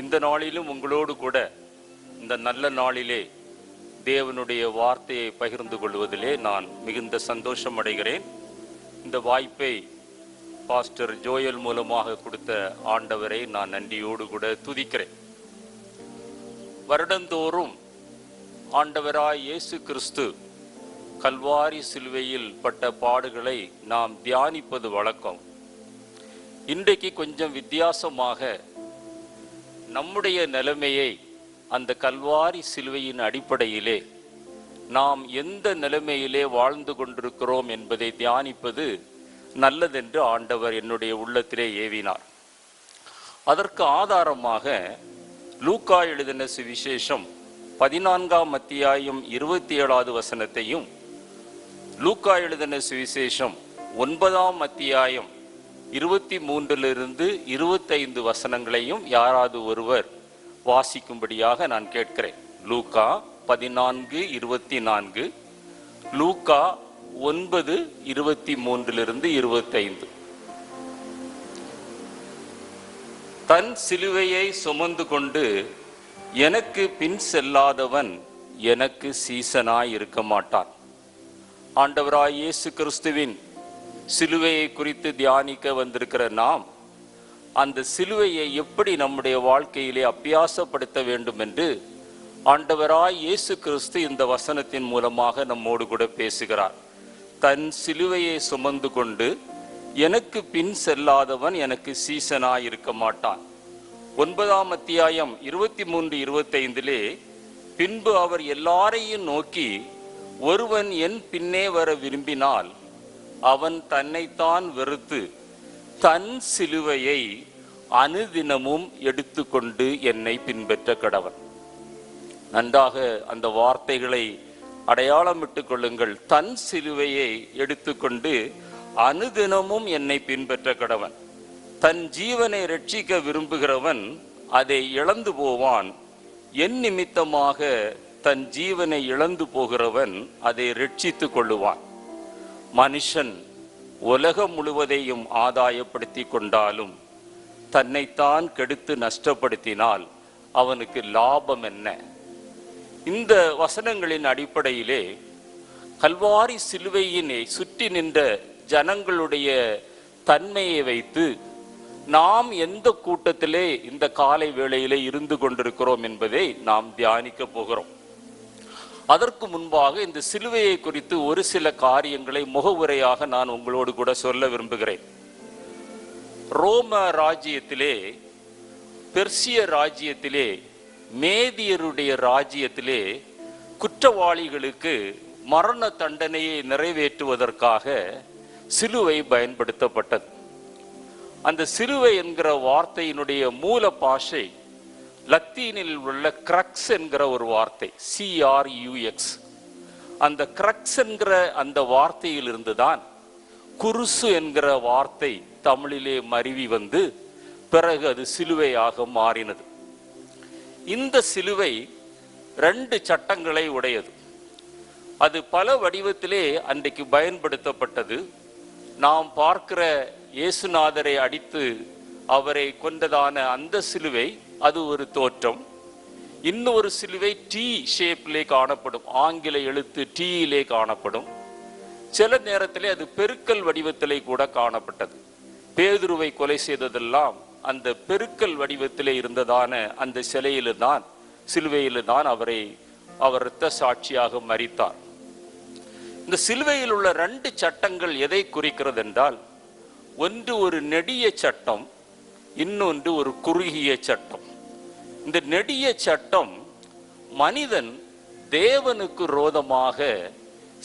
இந்த நாளிலும் உங்களோடு கூட இந்த நல்ல நாளிலே தேவனுடைய வார்த்தையை பகிர்ந்து கொள்வதிலே நான் மிகுந்த சந்தோஷம் அடைகிறேன். இந்த வாய்ப்பை பாஸ்டர் ஜோயல் மூலமாக கொடுத்த ஆண்டவரை நான் நன்றியோடு கூட துதிக்கிறேன். வருடந்தோறும் ஆண்டவராய் இயேசு கிறிஸ்து கல்வாரி சிலுவையில் பட்ட பாடுகளை நாம் தியானிப்பது வழக்கம். இன்றைக்கு கொஞ்சம் வித்தியாசமாக நம்முடைய நிலைமையை அந்த கல்வாரி சிலுவையின் அடிப்படையிலே நாம் எந்த நிலைமையிலே வாழ்ந்து கொண்டிருக்கிறோம் என்பதை தியானிப்பது நல்லதென்று ஆண்டவர் என்னுடைய உள்ளத்திலே ஏவினார். அதற்கு ஆதாரமாக லூக்கா எழுதின சுவிசேஷம் 14ஆம் அத்தியாயம் 27வது வசனத்தையும், லூக்கா எழுதின சுவிசேஷம் 9ஆம் அத்தியாயம் 23லிருந்து 25 வசனங்களையும் யாராவது ஒருவர் வாசிக்கும்படியாக நான் கேட்கிறேன். லூக்கா 14:24, லூக்கா 9:23லிருந்து 25. தன் சிலுவையை சுமந்து கொண்டு எனக்கு பின் செல்லாதவன் எனக்கு சீசனாய் இருக்க மாட்டான். ஆண்டவராய் இயேசு கிறிஸ்துவின் சிலுவையை குறித்து தியானிக்க வந்திருக்கிற நாம் அந்த சிலுவையை எப்படி நம்முடைய வாழ்க்கையிலே அபியாசப்படுத்த வேண்டும் என்று ஆண்டவராய் இயேசு கிறிஸ்து இந்த வசனத்தின் மூலமாக நம்மோடு கூட பேசுகிறார். தன் சிலுவையை சுமந்து கொண்டு எனக்கு பின் செல்லாதவன் எனக்கு சீசனாய் இருக்க மாட்டான். 9ஆம் அத்தியாயம் 23-25 பின்பு அவர் எல்லாரையும் நோக்கி, ஒருவன் என் பின்னே வர விரும்பினால் அவன் தன்னைத்தான் வெறுத்து தன் சிலுவையை அனுதினமும் எடுத்துக்கொண்டு என்னை பின்பற்ற கடவன். நன்றாக அந்த வார்த்தைகளை அடையாளமிட்டுக் கொள்ளுங்கள். தன் சிலுவையை எடுத்துக்கொண்டு அனுதினமும் என்னை பின்பற்ற கடவன். தன் ஜீவனை ரட்சிக்க விரும்புகிறவன் அதை இழந்து போவான். என் நிமித்தமாக தன் ஜீவனை இழந்து போகிறவன் அதை ரட்சித்து கொள்ளுவான். மனுஷன் உலகம் முழுவதையும் ஆதாயப்படுத்தி கொண்டாலும் தன்னைத்தான் கெடுத்து நஷ்டப்படுத்தினால் அவனுக்கு லாபம் என்ன? இந்த வசனங்களின் அடிப்படையிலே கல்வாரி சிலுவையினை சுற்றி நின்ற ஜனங்களுடைய தன்மையை வைத்து நாம் எந்த கூட்டத்திலே இந்த காலை வேளையிலே இருந்து கொண்டிருக்கிறோம் என்பதை நாம் தியானிக்க போகிறோம். அதற்கு முன்பாக இந்த சிலுவையை குறித்து ஒரு சில காரியங்களை முகவுரையாக நான் உங்களோடு கூட சொல்ல விரும்புகிறேன். ரோம ராஜ்யத்திலே, பெர்சிய ராஜ்யத்திலே, மேதியருடைய ராஜ்யத்திலே குற்றவாளிகளுக்கு மரண தண்டனையை நிறைவேற்றுவதற்காக சிலுவை பயன்படுத்தப்பட்டது. அந்த சிலுவை என்கிற வார்த்தையினுடைய மூல பாஷை லத்தீனில் உள்ள கிரக்ஸ் என்கிற ஒரு வார்த்தை, CRUX. அந்த கிரக்ஸ் என்கிற அந்த வார்த்தையில் இருந்துதான் குருசு என்கிற வார்த்தை தமிழிலே மருவி வந்து பிறகு அது சிலுவையாக மாறினது. இந்த சிலுவை 2 சட்டங்களை உடையது. அது பல வடிவத்திலே அன்றைக்கு பயன்படுத்தப்பட்டது. நாம் பார்க்கிற இயேசுநாதரை அடித்து அவரை கொண்டதான அந்த சிலுவை அது ஒரு தோற்றம். இன்னொரு சிலுவை T ஷேப்பிலே காணப்படும், ஆங்கில எழுத்து Tயிலே காணப்படும். சில நேரத்திலே அது பெருக்கல் வடிவத்திலே கூட காணப்பட்டது. பேதுருவை கொலை செய்ததெல்லாம் அந்த பெருக்கல் வடிவத்திலே இருந்ததான அந்த சிலையில்தான், சிலுவையில்தான் அவர் இரத்த சாட்சியாக மரித்தார். இந்த சிலுவையில் உள்ள 2 சட்டங்கள் எதை குறிக்கிறது என்றால், ஒன்று ஒரு நெடிய சட்டம், இன்னொன்று ஒரு குறுகிய சட்டம். இந்த நெடிய சட்டம் மனிதன் தேவனுக்கு விரோதமாக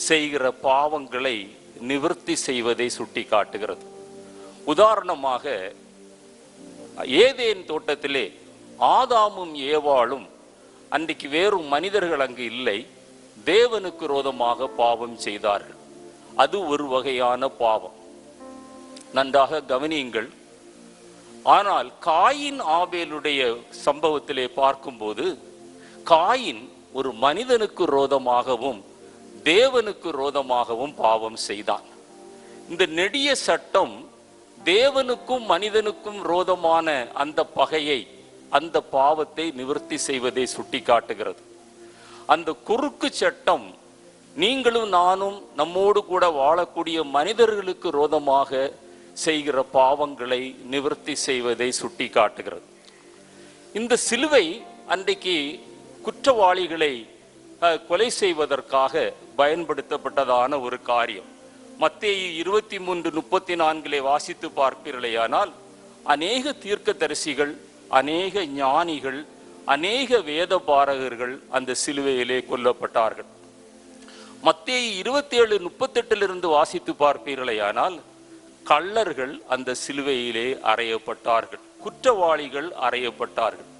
செய்கிற பாவங்களை நிவர்த்தி செய்வதை சுட்டி காட்டுகிறது. உதாரணமாக, ஏதேன் தோட்டத்திலே ஆதாமும் ஏவாளும், அன்றைக்கு வேறு மனிதர்கள் அங்கு இல்லை, தேவனுக்கு விரோதமாக பாவம் செய்தார்கள். அது ஒரு வகையான பாவம். நன்றாக கவனியுங்கள். ஆனால் காயின் ஆபேலுடைய சம்பவத்திலே பார்க்கும்போது, காயின் ஒரு மனிதனுக்கு விரோதமாகவும் தேவனுக்கு விரோதமாகவும் பாவம் செய்தான். இந்த நெடிய சட்டம் தேவனுக்கும் மனிதனுக்கும் விரோதமான அந்த பகையை அந்த பாவத்தை நிவர்த்தி செய்வதை சுட்டி காட்டுகிறது. அந்த குறுக்கு சட்டம் நீங்களும் நானும் நம்மோடு கூட வாழக்கூடிய மனிதர்களுக்கு விரோதமாக செய்கிற பாவங்களை நிவர்த்தி செய்வதை சுட்டி காட்டுகிறது. இந்த சிலுவை அன்றைக்கு குற்றவாளிகளை கொலை செய்வதற்காக பயன்படுத்தப்பட்டதான ஒரு காரியம். மத்தேயு 23:34 வாசித்து பார்ப்பீர்களேயானால் அநேக தீர்க்கதரிசிகள், அநேக ஞானிகள், அநேக வேத பாரகர்கள் அந்த சிலுவையிலே கொல்லப்பட்டார்கள். மத்தேயு 27:38 வாசித்து பார்ப்பீர்களேயானால் கள்ளர்கள் அந்த சிலுவையிலே அறையப்பட்டார்கள், குற்றவாளிகள் அறையப்பட்டார்கள்.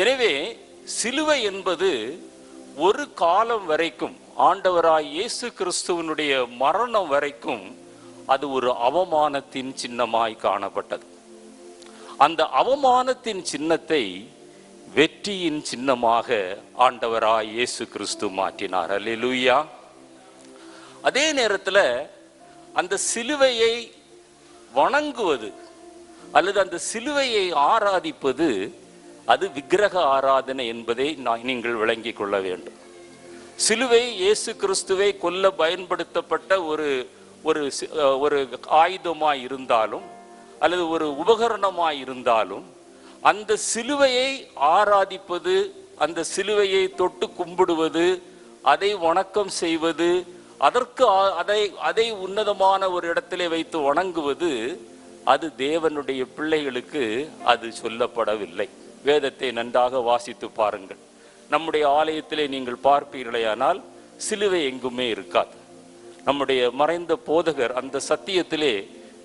எனவே சிலுவை என்பது ஒரு காலம் வரைக்கும், ஆண்டவராய் இயேசு கிறிஸ்துவனுடைய மரணம் வரைக்கும் அது ஒரு அவமானத்தின் சின்னமாய் காணப்பட்டது. அந்த அவமானத்தின் சின்னத்தை வெற்றியின் சின்னமாக ஆண்டவராய் இயேசு கிறிஸ்து மாற்றினார். அல்லேலூயா. அதே நேரத்தில் அந்த சிலுவையை வணங்குவது அல்லது அந்த சிலுவையை ஆராதிப்பது அது விக்கிரக ஆராதனை என்பதை நீங்கள் விளங்கிக் கொள்ள வேண்டும். சிலுவை இயேசு கிறிஸ்துவை கொல்ல பயன்படுத்தப்பட்ட ஒரு ஆயுதமாய் இருந்தாலும் அல்லது ஒரு உபகரணமாய் இருந்தாலும் அந்த சிலுவையை ஆராதிப்பது, அந்த சிலுவையை தொட்டு கும்பிடுவது, அதை வணக்கம் செய்வது, அதற்கு அதை உன்னதமான ஒரு இடத்திலே வைத்து வணங்குவது, அது தேவனுடைய பிள்ளைகளுக்கு அது சொல்லப்படவில்லை. வேதத்தை நன்றாக வாசித்து பாருங்கள். நம்முடைய ஆலயத்திலே நீங்கள் பார்ப்பீர்களேயானால் சிலுவை எங்குமே இருக்காது. நம்முடைய மறைந்த போதகர் அந்த சத்தியத்திலே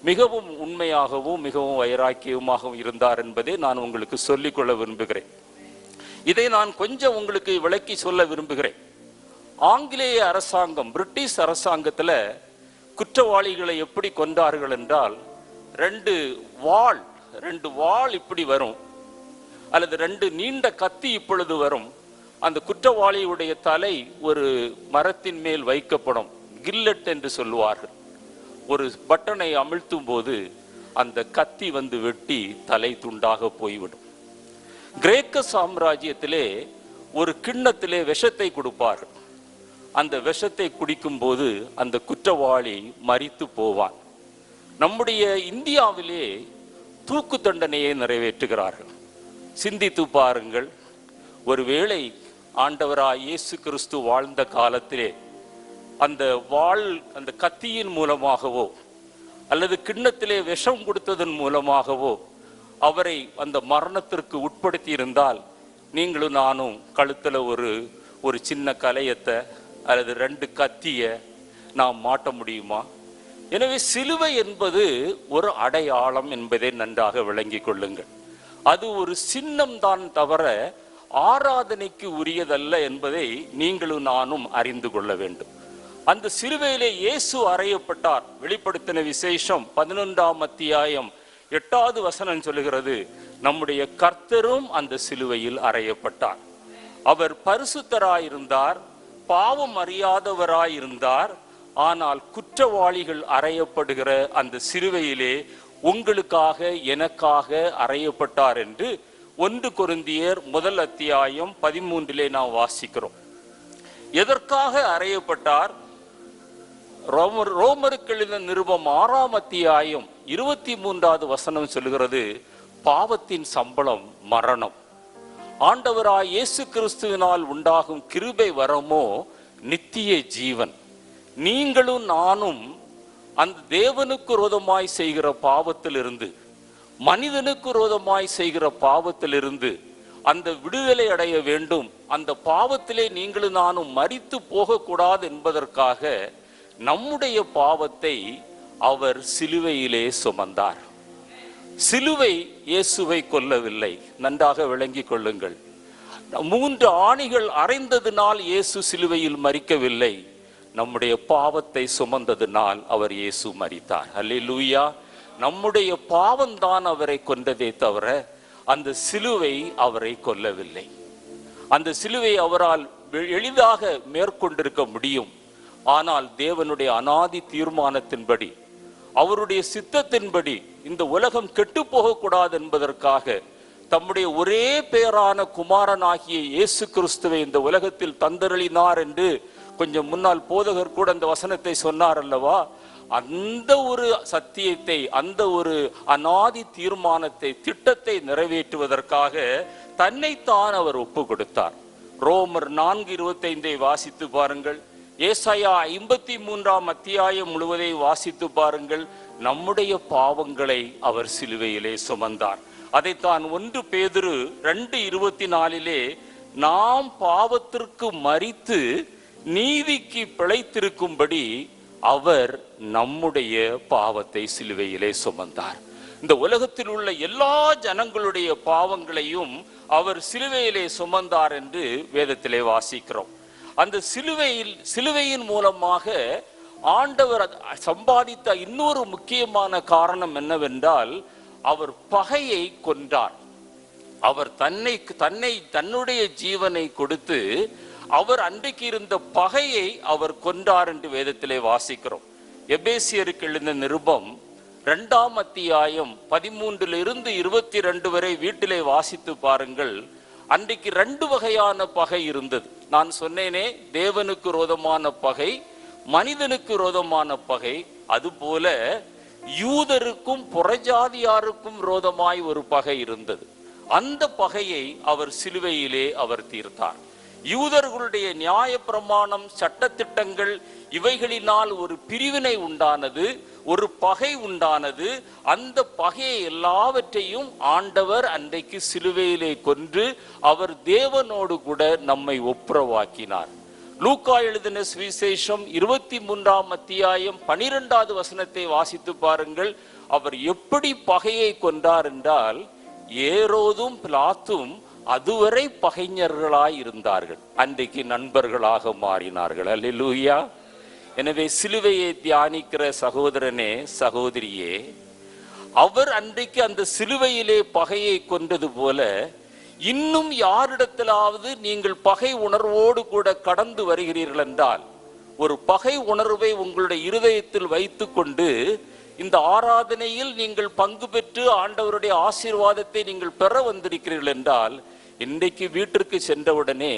மிகவும் உண்மையாகவும் மிகவும் வைராக்கியமாகவும் இருந்தார் என்பதை நான் உங்களுக்கு சொல்லிக்கொள்ள விரும்புகிறேன். இதை நான் கொஞ்சம் உங்களுக்கு விளக்கி சொல்ல விரும்புகிறேன். ஆங்கிலேய அரசாங்கம், பிரிட்டிஷ் அரசாங்கத்தில் குற்றவாளிகளை எப்படி கொண்டார்கள் என்றால், ரெண்டு வாள் இப்படி வரும், அல்லது ரெண்டு நீண்ட கத்தி இப்பொழுது வரும். அந்த குற்றவாளியுடைய தலை ஒரு மரத்தின் மேல் வைக்கப்படும், கில்லட் என்று சொல்லுவார்கள். ஒரு பட்டனை அமிழ்த்தும் போது அந்த கத்தி வந்து வெட்டி தலை துண்டாக போய்விடும். கிரேக்க சாம்ராஜ்யத்திலே ஒரு கிண்ணத்திலே விஷத்தை கொடுப்பார்கள். அந்த விஷத்தை குடிக்கும் போது அந்த குற்றவாளி மரித்து போவான். நம்முடைய இந்தியாவிலே தூக்கு தண்டனையை நிறைவேற்றுகிறார்கள். சிந்தித்து பாருங்கள். ஒருவேளை ஆண்டவராய் இயேசு கிறிஸ்து வாழ்ந்த காலத்திலே அந்த அந்த கத்தியின் மூலமாகவோ அல்லது கிண்ணத்திலே விஷம் கொடுத்ததன் மூலமாகவோ அவரை அந்த மரணத்திற்கு உட்படுத்தி இருந்தால் நீங்களும் நானும் கழுத்துல ஒரு சின்ன கலையத்தை அல்லது ரெண்டு கத்திய நாம் மாட்ட முடியுமா? எனவே சிலுவை என்பது ஒரு அடையாளம் என்பதை நன்றாக விளங்கிக் கொள்ளுங்கள். அது ஒரு சின்னம் தான் தவிர ஆராதனைக்கு உரியதல்ல என்பதை நீங்களும் நானும் அறிந்து கொள்ள வேண்டும். அந்த சிலுவையிலே இயேசு அறையப்பட்டார். வெளிப்படுத்தின விசேஷம் 11ஆம் அத்தியாயம் 8வது வசனம் சொல்லுகிறது, நம்முடைய கர்த்தரும் அந்த சிலுவையில் அறையப்பட்டார். அவர் பரிசுத்தராயிருந்தார், பாவம் அறியாதவராயிருந்தார். ஆனால் குற்றவாளிகள் அறையப்படுகிற அந்த சிலுவையிலே உங்களுக்காக எனக்காக அறையப்பட்டார் என்று 1 கொரிந்தியர் 1 அத்தியாயம் 13 நாம் வாசிக்கிறோம். எதற்காக அறையப்பட்டார்? ரோமருக்கு எழுதின நிருபம் 6ஆம் அத்தியாயம் 23வது வசனம் சொல்லுகிறது, பாவத்தின் சம்பளம் மரணம், ஆண்டவராய் இயேசு கிறிஸ்துவினால் உண்டாகும் கிருபை வரமோ நித்திய ஜீவன். நீங்களும் நானும் அந்த தேவனுக்கு விரோதமாய் செய்கிற பாவத்திலிருந்து, மனிதனுக்கு விரோதமாய் செய்கிற பாவத்திலிருந்து அந்த விடுதலை அடைய வேண்டும். அந்த பாவத்திலே நீங்களும் நானும் மரித்து போகக்கூடாது என்பதற்காக நம்முடைய பாவத்தை அவர் சிலுவையிலே சுமந்தார். சிலுவை இயேசுவை கொல்லவில்லை. நன்றாக விளங்கிக் கொள்ளுங்கள். 3 ஆணிகள் அறைந்ததினால் இயேசு சிலுவையில் மரிக்கவில்லை. நம்முடைய பாவத்தை சுமந்ததினால் அவர் இயேசு மரித்தார். அல்லேலூயா. நம்முடைய பாவம்தான் அவரை கொன்றதே தவிர அந்த சிலுவை அவரை கொல்லவில்லை. அந்த சிலுவை அவரால் எளிதாக மேற்கொண்டிருக்க முடியும். ஆனால் தேவனுடைய அநாதி தீர்மானத்தின்படி, அவருடைய சித்தத்தின்படி இந்த உலகம் கெட்டு போகக்கூடாது என்பதற்காக தம்முடைய ஒரே பேரான குமாரனாகிய இயேசு கிறிஸ்துவை இந்த உலகத்தில் தந்தருளினார் என்று கொஞ்சம் முன்னால் போதகர் கூட அந்த வசனத்தை சொன்னார் அல்லவா? அந்த ஒரு சத்தியத்தை, அந்த ஒரு அநாதி தீர்மானத்தை, திட்டத்தை நிறைவேற்றுவதற்காக தன்னைத்தான் அவர் ஒப்பு கொடுத்தார். ரோமர் 4:25 வாசித்து பாருங்கள். ஏசாயா 53 அத்தியாயம் முழுவதை வாசித்து பாருங்கள். நம்முடைய பாவங்களை அவர் சிலுவையிலே சுமந்தார். அதைத்தான் 1 பேதுரு 2:24 நாம் பாவத்திற்கு மரித்து நீதிக்கு பிழைத்திருக்கும்படி அவர் நம்முடைய பாவத்தை சிலுவையிலே சுமந்தார். இந்த உலகத்தில் உள்ள எல்லா ஜனங்களுடைய பாவங்களையும் அவர் சிலுவையிலே சுமந்தார் என்று வேதத்திலே வாசிக்கிறோம். அந்த சிலுவையின் மூலமாக ஆண்டவர் சம்பாதித்த இன்னொரு முக்கியமான காரணம் என்னவென்றால், அவர் பகையை கொன்றார். அவர் தன்னுடைய ஜீவனை கொடுத்து அவர் அன்றைக்கு இருந்த பகையை அவர் கொன்றார் என்று வேதத்திலே வாசிக்கிறோம். எபேசியருக்கு எழுந்த நிருபம் 2 அத்தியாயம் 13 22 வரை வீட்டிலே வாசித்து பாருங்கள். அன்றைக்கு 2 வகையான பகை இருந்தது. நான் சொன்னேனே, தேவனுக்கு விரோதமான பகை, மனிதனுக்கு விரோதமான பகை. அதுபோல யூதருக்கும் புறஜாதியாருக்கும் விரோதமாய் ஒரு பகை இருந்தது. அந்த பகையை அவர் சிலுவையிலே அவர் தீர்த்தார். யூதர்களுடைய நியாய பிரமாணம், சட்டத்திட்டங்கள், இவைகளினால் ஒரு பிரிவினை உண்டானது, ஒரு பகை உண்டானது. அந்த பகையை எல்லாவற்றையும் ஆண்டவர் அன்றைக்கு சிலுவையிலே கொன்று அவர் தேவனோடு கூட நம்மை ஒப்புரவாக்கினார். லூக்கா எழுதின சுவிசேஷம் 23 அத்தியாயம் 12 வசனத்தை வாசித்து பாருங்கள். அவர் எப்படி பகையை கொன்றார் என்றால், ஏரோதும் பிலாத்தும் அதுவரை பகைஞர்களாய் இருந்தார்கள், அன்றைக்கு நண்பர்களாக மாறினார்கள். அல்லேலூயா. எனவே சிலுவையை தியானிக்கிற சகோதரனே, சகோதரியே, அவர் அன்றைக்கு அந்த சிலுவையிலே பகையை கொண்டது போல இன்னும் யாரிடத்திலாவது நீங்கள் பகை உணர்வோடு கூட கடந்து வருகிறீர்கள் என்றால், ஒரு பகை உணர்வை உங்களுடைய இருதயத்தில் வைத்து கொண்டு இந்த ஆராதனையில் நீங்கள் பங்கு பெற்று ஆண்டவருடைய ஆசீர்வாதத்தை நீங்கள் பெற வந்திருக்கிறீர்கள் என்றால், இன்றைக்கு வீட்டிற்கு சென்றவுடனே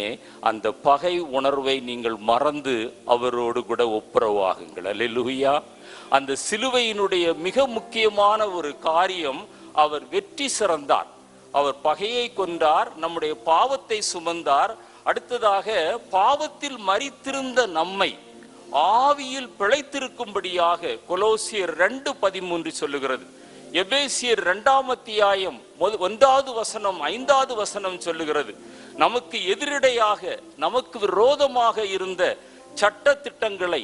அந்த பகை உணர்வை நீங்கள் மறந்து அவரோடு கூட ஒப்புரவாகுங்கள். அல்லேலூயா. அந்த சிலுவையினுடைய மிக முக்கியமான ஒரு காரியம், அவர் வெற்றி சிறந்தார். அவர் பகையை கொன்றார், நம்முடைய பாவத்தை சுமந்தார். அடுத்ததாக பாவத்தில் மரித்திருந்த நம்மை ஆவியில் பிழைத்திருக்கும்படியாக கொலோசியர் 2:13 சொல்லுகிறது. எபேசியர் 2 அத்தியாயம் 1 வசனம் 5 வசனம் சொல்லுகிறது, நமக்கு எதிரிடையாக, நமக்கு விரோதமாக இருந்த சட்ட திட்டங்களை,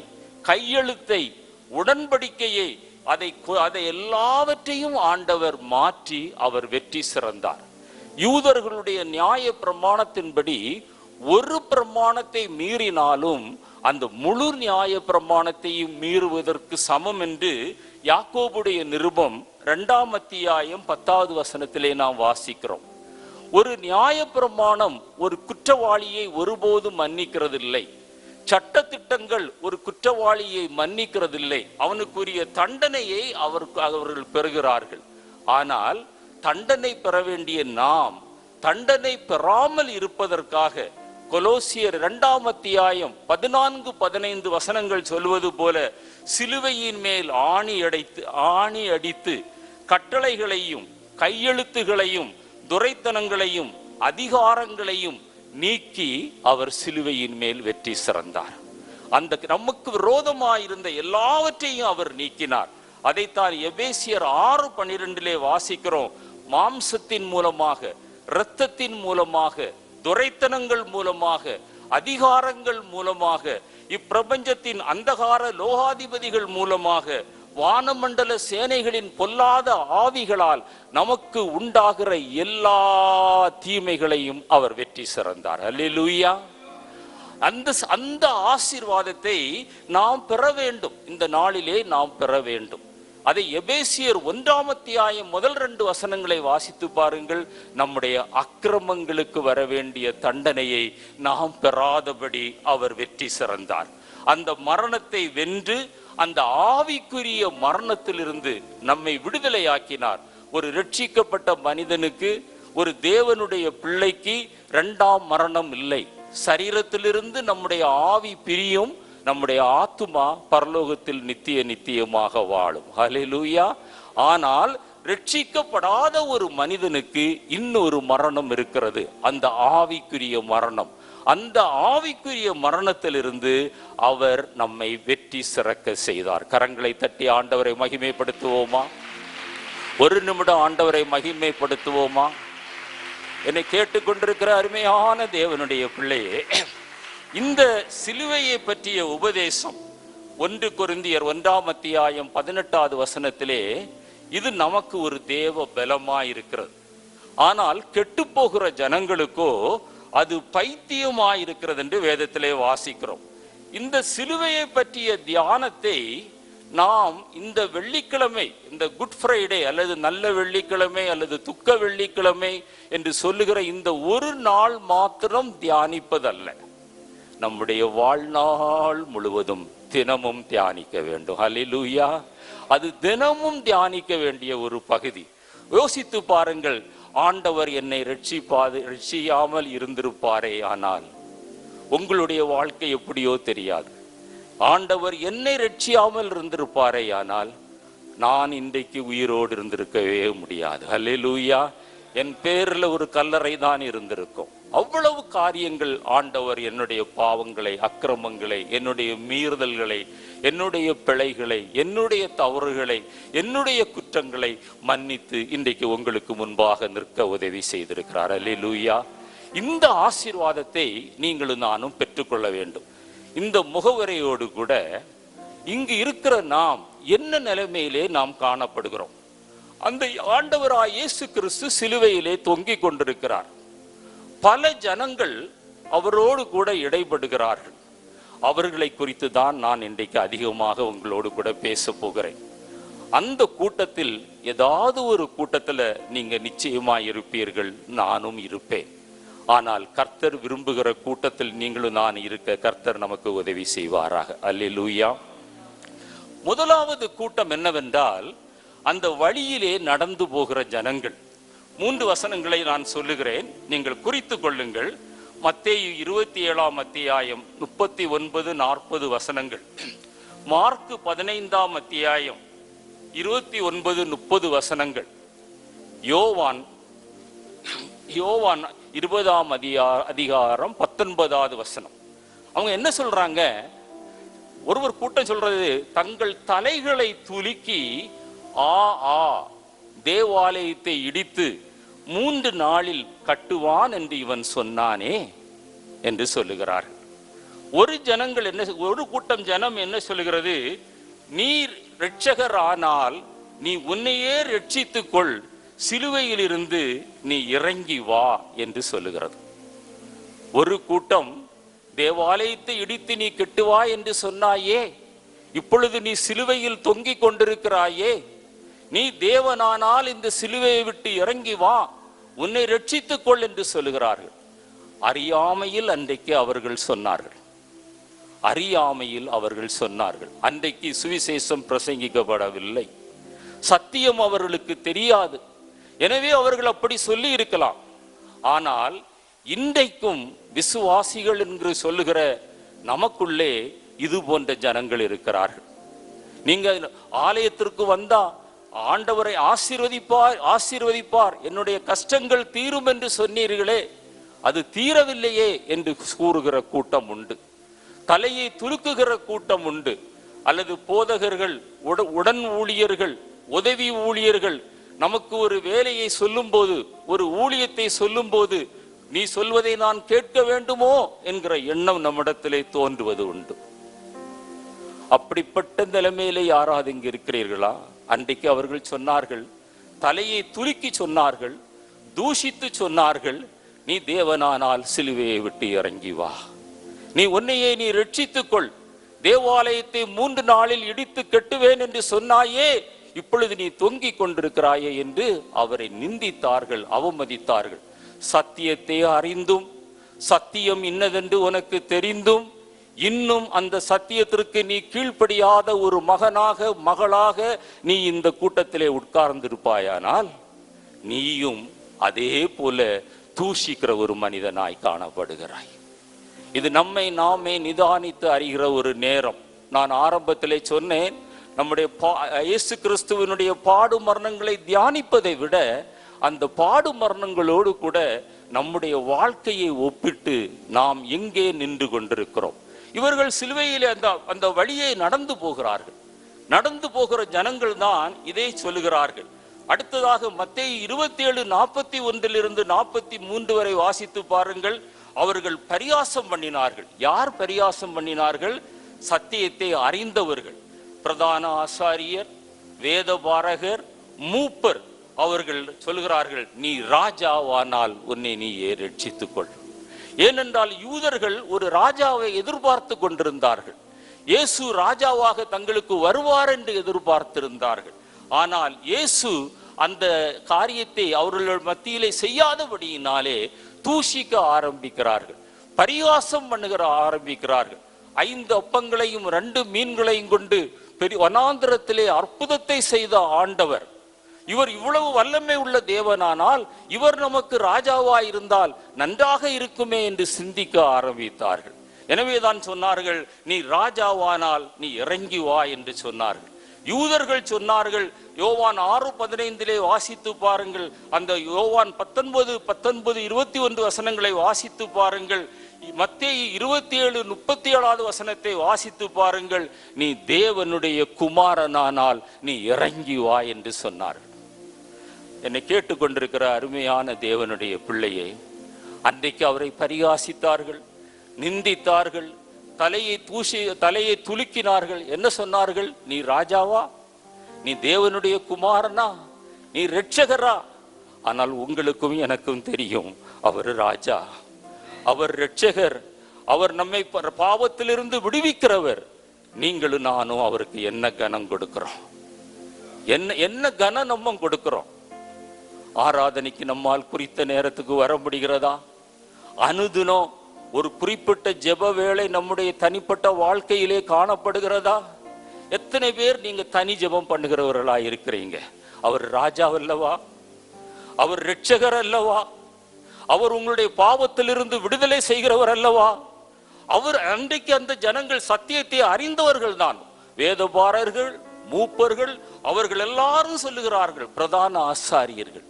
கையெழுத்தை, உடன்படிக்கையை, அதை எல்லாவற்றையும் ஆண்டவர் மாற்றி அவர் வெற்றி சிறந்தார். யூதர்களுடைய நியாய பிரமாணத்தின்படி ஒரு பிரமாணத்தை மீறினாலும் அந்த முழு நியாய பிரமாணத்தையும் மீறுவதற்கு சமம் என்று யாக்கோபுடைய நிருபம் 2 அத்தியாயம் 10 வசனத்திலே நாம் வாசிக்கிறோம். ஒரு நியாய பிரமாணம் ஒரு குற்றவாளியை ஒருபோதும் மன்னிக்கிறதில்லை. சட்டத்திட்டங்கள் ஒரு குற்றவாளியை மன்னிக்கிறதில்லை. அவனுக்குரிய தண்டனையை அவர்கள் பெறுகிறார்கள். ஆனால் தண்டனை பெற வேண்டிய நாம் தண்டனை பெறாமல் இருப்பதற்காக கொலோசியர் 2 அத்தியாயம் 14-15 வசனங்கள் சொல்வது போல சிலுவையின் மேல் ஆணி அடித்து கட்டளைகளையும் கையெழுத்துகளையும் துரைத்தனங்களையும் அதிகாரங்களையும் நீக்கி அவர் சிலுவையின் மேல் வெற்றி சிறந்தார். அந்த நமக்கு விரோதமாயிருந்த எல்லாவற்றையும் அவர் நீக்கினார். அதைத்தான் எபேசியர் 6:12 வாசிக்கிறோம். மாம்சத்தின் மூலமாக, இரத்தத்தின் மூலமாக, துரைத்தனங்கள் மூலமாக, அதிகாரங்கள் மூலமாக, இப்பிரபஞ்சத்தின் அந்தகார லோகாதிபதிகள் மூலமாக, வானமண்டல சேனைகளின் பொல்லாத ஆவிகளால் நமக்கு உண்டாகிற எல்லா தீமைகளையும் அவர் வெற்றி சிறந்தார். அல்லேலூயா. அந்த ஆசீர்வாதத்தை நாம் பெற வேண்டும். இந்த நாளிலே நாம் பெற வேண்டும். அதை எபேசியர் 1 அத்தியாயம் 2 வசனங்களை வாசித்து பாருங்கள். நம்முடைய அக்கிரமங்களுக்கு வர வேண்டிய தண்டனையை நாம் பெறாதபடி அவர் வெற்றி சிறந்தார். அந்த மரணத்தை வென்று அந்த ஆவிக்குரிய மரணத்திலிருந்து நம்மை விடுதலையாக்கினார். ஒரு ரட்சிக்கப்பட்ட மனிதனுக்கு, ஒரு தேவனுடைய பிள்ளைக்கு இரண்டாம் மரணம் இல்லை. சரீரத்திலிருந்து நம்முடைய ஆவி பிரியும், நம்முடைய ஆத்துமா பரலோகத்தில் நித்திய நித்தியமாக வாழும். ஹல்லேலூயா. ஆனால் ரட்சிக்கப்படாத ஒரு மனிதனுக்கு இன்னொரு மரணம் இருக்கிறது, அந்த ஆவிக்குரிய மரணம். அந்த ஆவிக்குரிய மரணத்திலிருந்து அவர் நம்மை வெற்றி சிறக்க செய்தார். கரங்களை தட்டி ஆண்டவரை மகிமைப்படுத்துவோமா? ஒரு நிமிடம் ஆண்டவரை மகிமைப்படுத்துவோமா? என்னை கேட்டுக்கொண்டிருக்கிற அருமையான தேவனுடைய பிள்ளையே, இந்த சிலுவையை பற்றிய உபதேசம் 1 கொரிந்தியர் 1ஆம் அத்தியாயம் 18வது வசனத்திலே இது நமக்கு ஒரு தேவ பலமாயிருக்கிறது. ஆனால் கெட்டுப்போகிற ஜனங்களுக்கோ அது பைத்தியமாயிருக்கிறது என்று வேதத்திலே வாசிக்கிறோம். இந்த சிலுவையை பற்றிய தியானத்தை நாம் இந்த வெள்ளிக்கிழமை, இந்த குட் ஃப்ரைடே அல்லது நல்ல வெள்ளிக்கிழமை அல்லது துக்க வெள்ளிக்கிழமை என்று சொல்லுகிற இந்த ஒரு நாள் மாத்திரம் தியானிப்பதல்ல, நம்முடைய வாழ்நாள் முழுவதும் தினமும் தியானிக்க வேண்டும். ஹல்லேலூயா. அது தினமும் தியானிக்க வேண்டிய ஒரு பகுதி. யோசித்து பாருங்கள், ஆண்டவர் என்னை ரட்சியாமல் இருந்திருப்பாரே ஆனால் உங்களுடைய வாழ்க்கை எப்படியோ தெரியாது. ஆண்டவர் என்னை ரட்சியாமல் இருந்திருப்பாரே ஆனால் நான் இன்றைக்கு உயிரோடு இருந்திருக்கவே முடியாது. ஹல்லேலூயா. என் பேர்ல ஒரு கல்லறை தான் இருந்திருக்கும். அவ்வளவு காரியங்கள் ஆண்டவர் என்னுடைய பாவங்களை, அக்கிரமங்களை, என்னுடைய மீறுதல்களை, என்னுடைய பிழைகளை, என்னுடைய தவறுகளை, என்னுடைய குற்றங்களை மன்னித்து இன்றைக்கு உங்களுக்கு முன்பாக நிற்க உதவி செய்திருக்கிறார். அல்லேலூயா. இந்த ஆசீர்வாதத்தை நீங்களும் நானும் பெற்றுக்கொள்ள வேண்டும். இந்த முகவரையோடு கூட இங்கு இருக்கிற நாம் என்ன நிலைமையிலே நாம் காணப்படுகிறோம்? அந்த ஆண்டவராய் இயேசு கிறிஸ்து சிலுவையிலே தொங்கிக் கொண்டிருக்கிறார். பல ஜனங்கள் அவரோடு கூட இடைபடுகிறார்கள். அவர்களை குறித்து தான் நான் இன்றைக்கு அதிகமாக உங்களோடு கூட பேச போகிறேன். அந்த கூட்டத்தில் ஏதாவது ஒரு கூட்டத்தில் நீங்க நிச்சயமாய் இருப்பீர்கள், நானும் இருப்பேன். ஆனால் கர்த்தர் விரும்புகிற கூட்டத்தில் நீங்களும் நான் இருக்க கர்த்தர் நமக்கு உதவி செய்வாராக. அல்லேலூயா. முதலாவது கூட்டம் என்னவென்றால், அந்த வழியிலே நடந்து போகிற ஜனங்கள். 3 வசனங்களை நான் சொல்லுகிறேன், நீங்கள் குறித்து கொள்ளுங்கள். மத்தேயு 27ஆம் அத்தியாயம் 39, 40 வசனங்கள். மார்க்கு 15ஆம் அத்தியாயம் 29, 30 வசனங்கள். யோவான் 20ஆம் அதிகாரம் 19வது வசனம். அவங்க என்ன சொல்றாங்க? ஒருவர் கூட்டம் சொல்றது, தங்கள் தலைகளை துலுக்கி தேவாலயத்தை இடித்து 3 நாளில் கட்டுவான் என்று இவன் சொன்னானே என்று சொல்லுகிறார்கள். ஒரு கூட்டம் ஜனம் என்ன சொல்லுகிறது? நீர் இரட்சகர் ஆனால் நீ உன்னையே ரட்சித்துக் கொள், சிலுவையில் இருந்து நீ இறங்கி வா என்று சொல்லுகிறது. ஒரு கூட்டம், தேவாலயத்தை இடித்து நீ கட்டுவா என்று சொன்னாயே, இப்பொழுது நீ சிலுவையில் தொங்கிக் கொண்டிருக்கிறாயே, நீ தேவனானால் இந்த சிலுவையை விட்டு இறங்கி வா, உன்னை ரட்சித்துக் கொள் என்று சொல்லுகிறார்கள். அறியாமையில் அன்றைக்கு அவர்கள் சொன்னார்கள். அறியாமையில் அவர்கள் சொன்னார்கள். அன்றைக்கு சுவிசேஷம் பிரசங்கிக்கப்படவில்லை, சத்தியம் அவர்களுக்கு தெரியாது. எனவே அவர்கள் அப்படி சொல்லி இருக்கலாம். ஆனால் இன்றைக்கும் விசுவாசிகள் என்று சொல்லுகிற நமக்குள்ளே இது போன்ற ஜனங்கள் இருக்கிறார்கள். நீங்க ஆலயத்திற்கு வந்தா ஆண்டவரை ஆசீர்வதிப்பார், என்னுடைய கஷ்டங்கள் தீரும் என்று சொன்னீர்களே, அது தீரவில்லையே என்று கூறுகிற கூட்டம் உண்டு. தலையை துலுக்குகிற கூட்டம் உண்டு. அல்லது போதகர்கள், உடன் ஊழியர்கள், உதவி ஊழியர்கள் நமக்கு ஒரு வேலையை சொல்லும் போது, ஒரு ஊழியத்தை சொல்லும் போது, நீ சொல்வதை நான் கேட்க வேண்டுமோ என்கிற எண்ணம் நம்மிடத்திலே தோன்றுவது உண்டு. அப்படிப்பட்ட நிலைமையிலே யாராவது இங்கு இருக்கிறீர்களா? அன்றைக்கு அவர்கள் சொன்னார்கள், தலையை துலுக்கி சொன்னார்கள், தூஷித்து சொன்னார்கள், நீ தேவனானால் சிலுவையை விட்டு இறங்கி வா, நீ உன்னையே நீ ரட்சித்துக் கொள், தேவாலயத்தை 3 நாளில் இடித்து கட்டுவேன் என்று சொன்னாயே, இப்பொழுது நீ தொங்கிக் கொண்டிருக்கிறாயே என்று அவரை நிந்தித்தார்கள், அவமதித்தார்கள். சத்தியத்தை அறிந்தும் சத்தியம் இன்னதென்று உனக்கு தெரிந்தும் இன்னும் அந்த சத்தியத்திற்கு நீ கீழ்ப்படியாத ஒரு மகளாக நீ இந்த கூட்டத்திலே உட்கார்ந்திருப்பாயானால் நீயும் அதே போல தூஷிக்கிற ஒரு மனிதனாய் காணப்படுகிறாய். இது நம்மை நாமே நிதானித்து அறிகிற ஒரு நேரம். நான் ஆரம்பத்திலே சொன்னேன், நம்முடைய இயேசு கிறிஸ்துவனுடைய பாடு மரணங்களை தியானிப்பதை விட அந்த பாடு மரணங்களோடு கூட நம்முடைய வாழ்க்கையை ஒப்பிட்டு நாம் எங்கே நின்று கொண்டிருக்கிறோம். இவர்கள் சிலுவையிலே அந்த வழியை நடந்து போகிறார்கள். நடந்து போகிற ஜனங்கள் தான் இதை சொல்லுகிறார்கள். அடுத்ததாக மத்தேயு 27:41 43 வரை வாசித்து பாருங்கள். அவர்கள் பரியாசம் பண்ணினார்கள். யார் பரியாசம் பண்ணினார்கள்? சத்தியத்தை அறிந்தவர்கள், பிரதான ஆசாரியர், வேதபாரகர், மூப்பர். அவர்கள் சொல்கிறார்கள், நீ ராஜாவானால் உன்னை நீயே ரட்சித்துக் கொள். ஏனென்றால் யூதர்கள் ஒரு ராஜாவை எதிர்பார்த்து கொண்டிருந்தார்கள். இயேசு ராஜாவாக தங்களுக்கு வருவார் என்று எதிர்பார்த்திருந்தார்கள். ஆனால் இயேசு அந்த காரியத்தை அவர்கள் மத்தியிலே செய்யாதபடியினாலே தூஷிக்க ஆரம்பிக்கிறார்கள், பரிகாசம் பண்ணுகிற ஆரம்பிக்கிறார்கள். 5 அப்பங்களையும் 2 மீன்களையும் கொண்டு வனாந்திரத்திலே அற்புதத்தை செய்த ஆண்டவர், இவர் இவ்வளவு வல்லமை உள்ள தேவனானால் இவர் நமக்கு ராஜாவாயிருந்தால் நன்றாக இருக்குமே என்று சிந்திக்க ஆரம்பித்தார்கள். எனவேதான் சொன்னார்கள், நீ ராஜாவானால் நீ இறங்கி வா என்று சொன்னார்கள். யூதர்கள் சொன்னார்கள். யோவான் 6:15 வாசித்து பாருங்கள். அந்த யோவான் 19:21 வசனங்களை வாசித்து பாருங்கள். மத்தேயு 27:37 வாசித்து பாருங்கள். நீ தேவனுடைய குமாரனானால் நீ இறங்கி வா என்று சொன்னார்கள். என்னை கேட்டுக்கொண்டிருக்கிற அருமையான தேவனுடைய பிள்ளையே, அன்றைக்கு அவரை பரிகாசித்தார்கள், நிந்தித்தார்கள், தலையை துலுக்கினார்கள். என்ன சொன்னார்கள்? நீ ராஜாவா? நீ தேவனுடைய குமாரனா? நீ இரட்சகரா? ஆனால் உங்களுக்கும் எனக்கும் தெரியும், அவர் ராஜா, அவர் இரட்சகர், அவர் நம்மை பாவத்திலிருந்து விடுவிக்கிறவர். நீங்களும் நானும் அவருக்கு என்ன கனம் கொடுக்கிறோம்? என்ன கனம் நம்ம கொடுக்கிறோம்? ஆராதனைக்கு நம்மால் குறித்த நேரத்துக்கு வர முடிகிறதா? அனுதினம் ஒரு குறிப்பிட்ட ஜெப வேளை நம்முடைய தனிப்பட்ட வாழ்க்கையிலே காணப்படுகிறதா? எத்தனை பேர் நீங்க தனி ஜெபம் பண்ணுகிறவர்களா இருக்கிறீங்க? அவர் ராஜா அல்லவா? அவர் இரட்சகர் அல்லவா? அவர் உங்களுடைய பாவத்திலிருந்து விடுதலை செய்கிறவர் அல்லவா? அவர் அன்றைக்கு அந்த ஜனங்கள் சத்தியத்தை அறிந்தவர்கள் தான். வேதபாரர்கள், மூப்பர்கள், அவர்கள் எல்லாரும் சொல்லுகிறார்கள், பிரதான ஆசாரியர்கள்.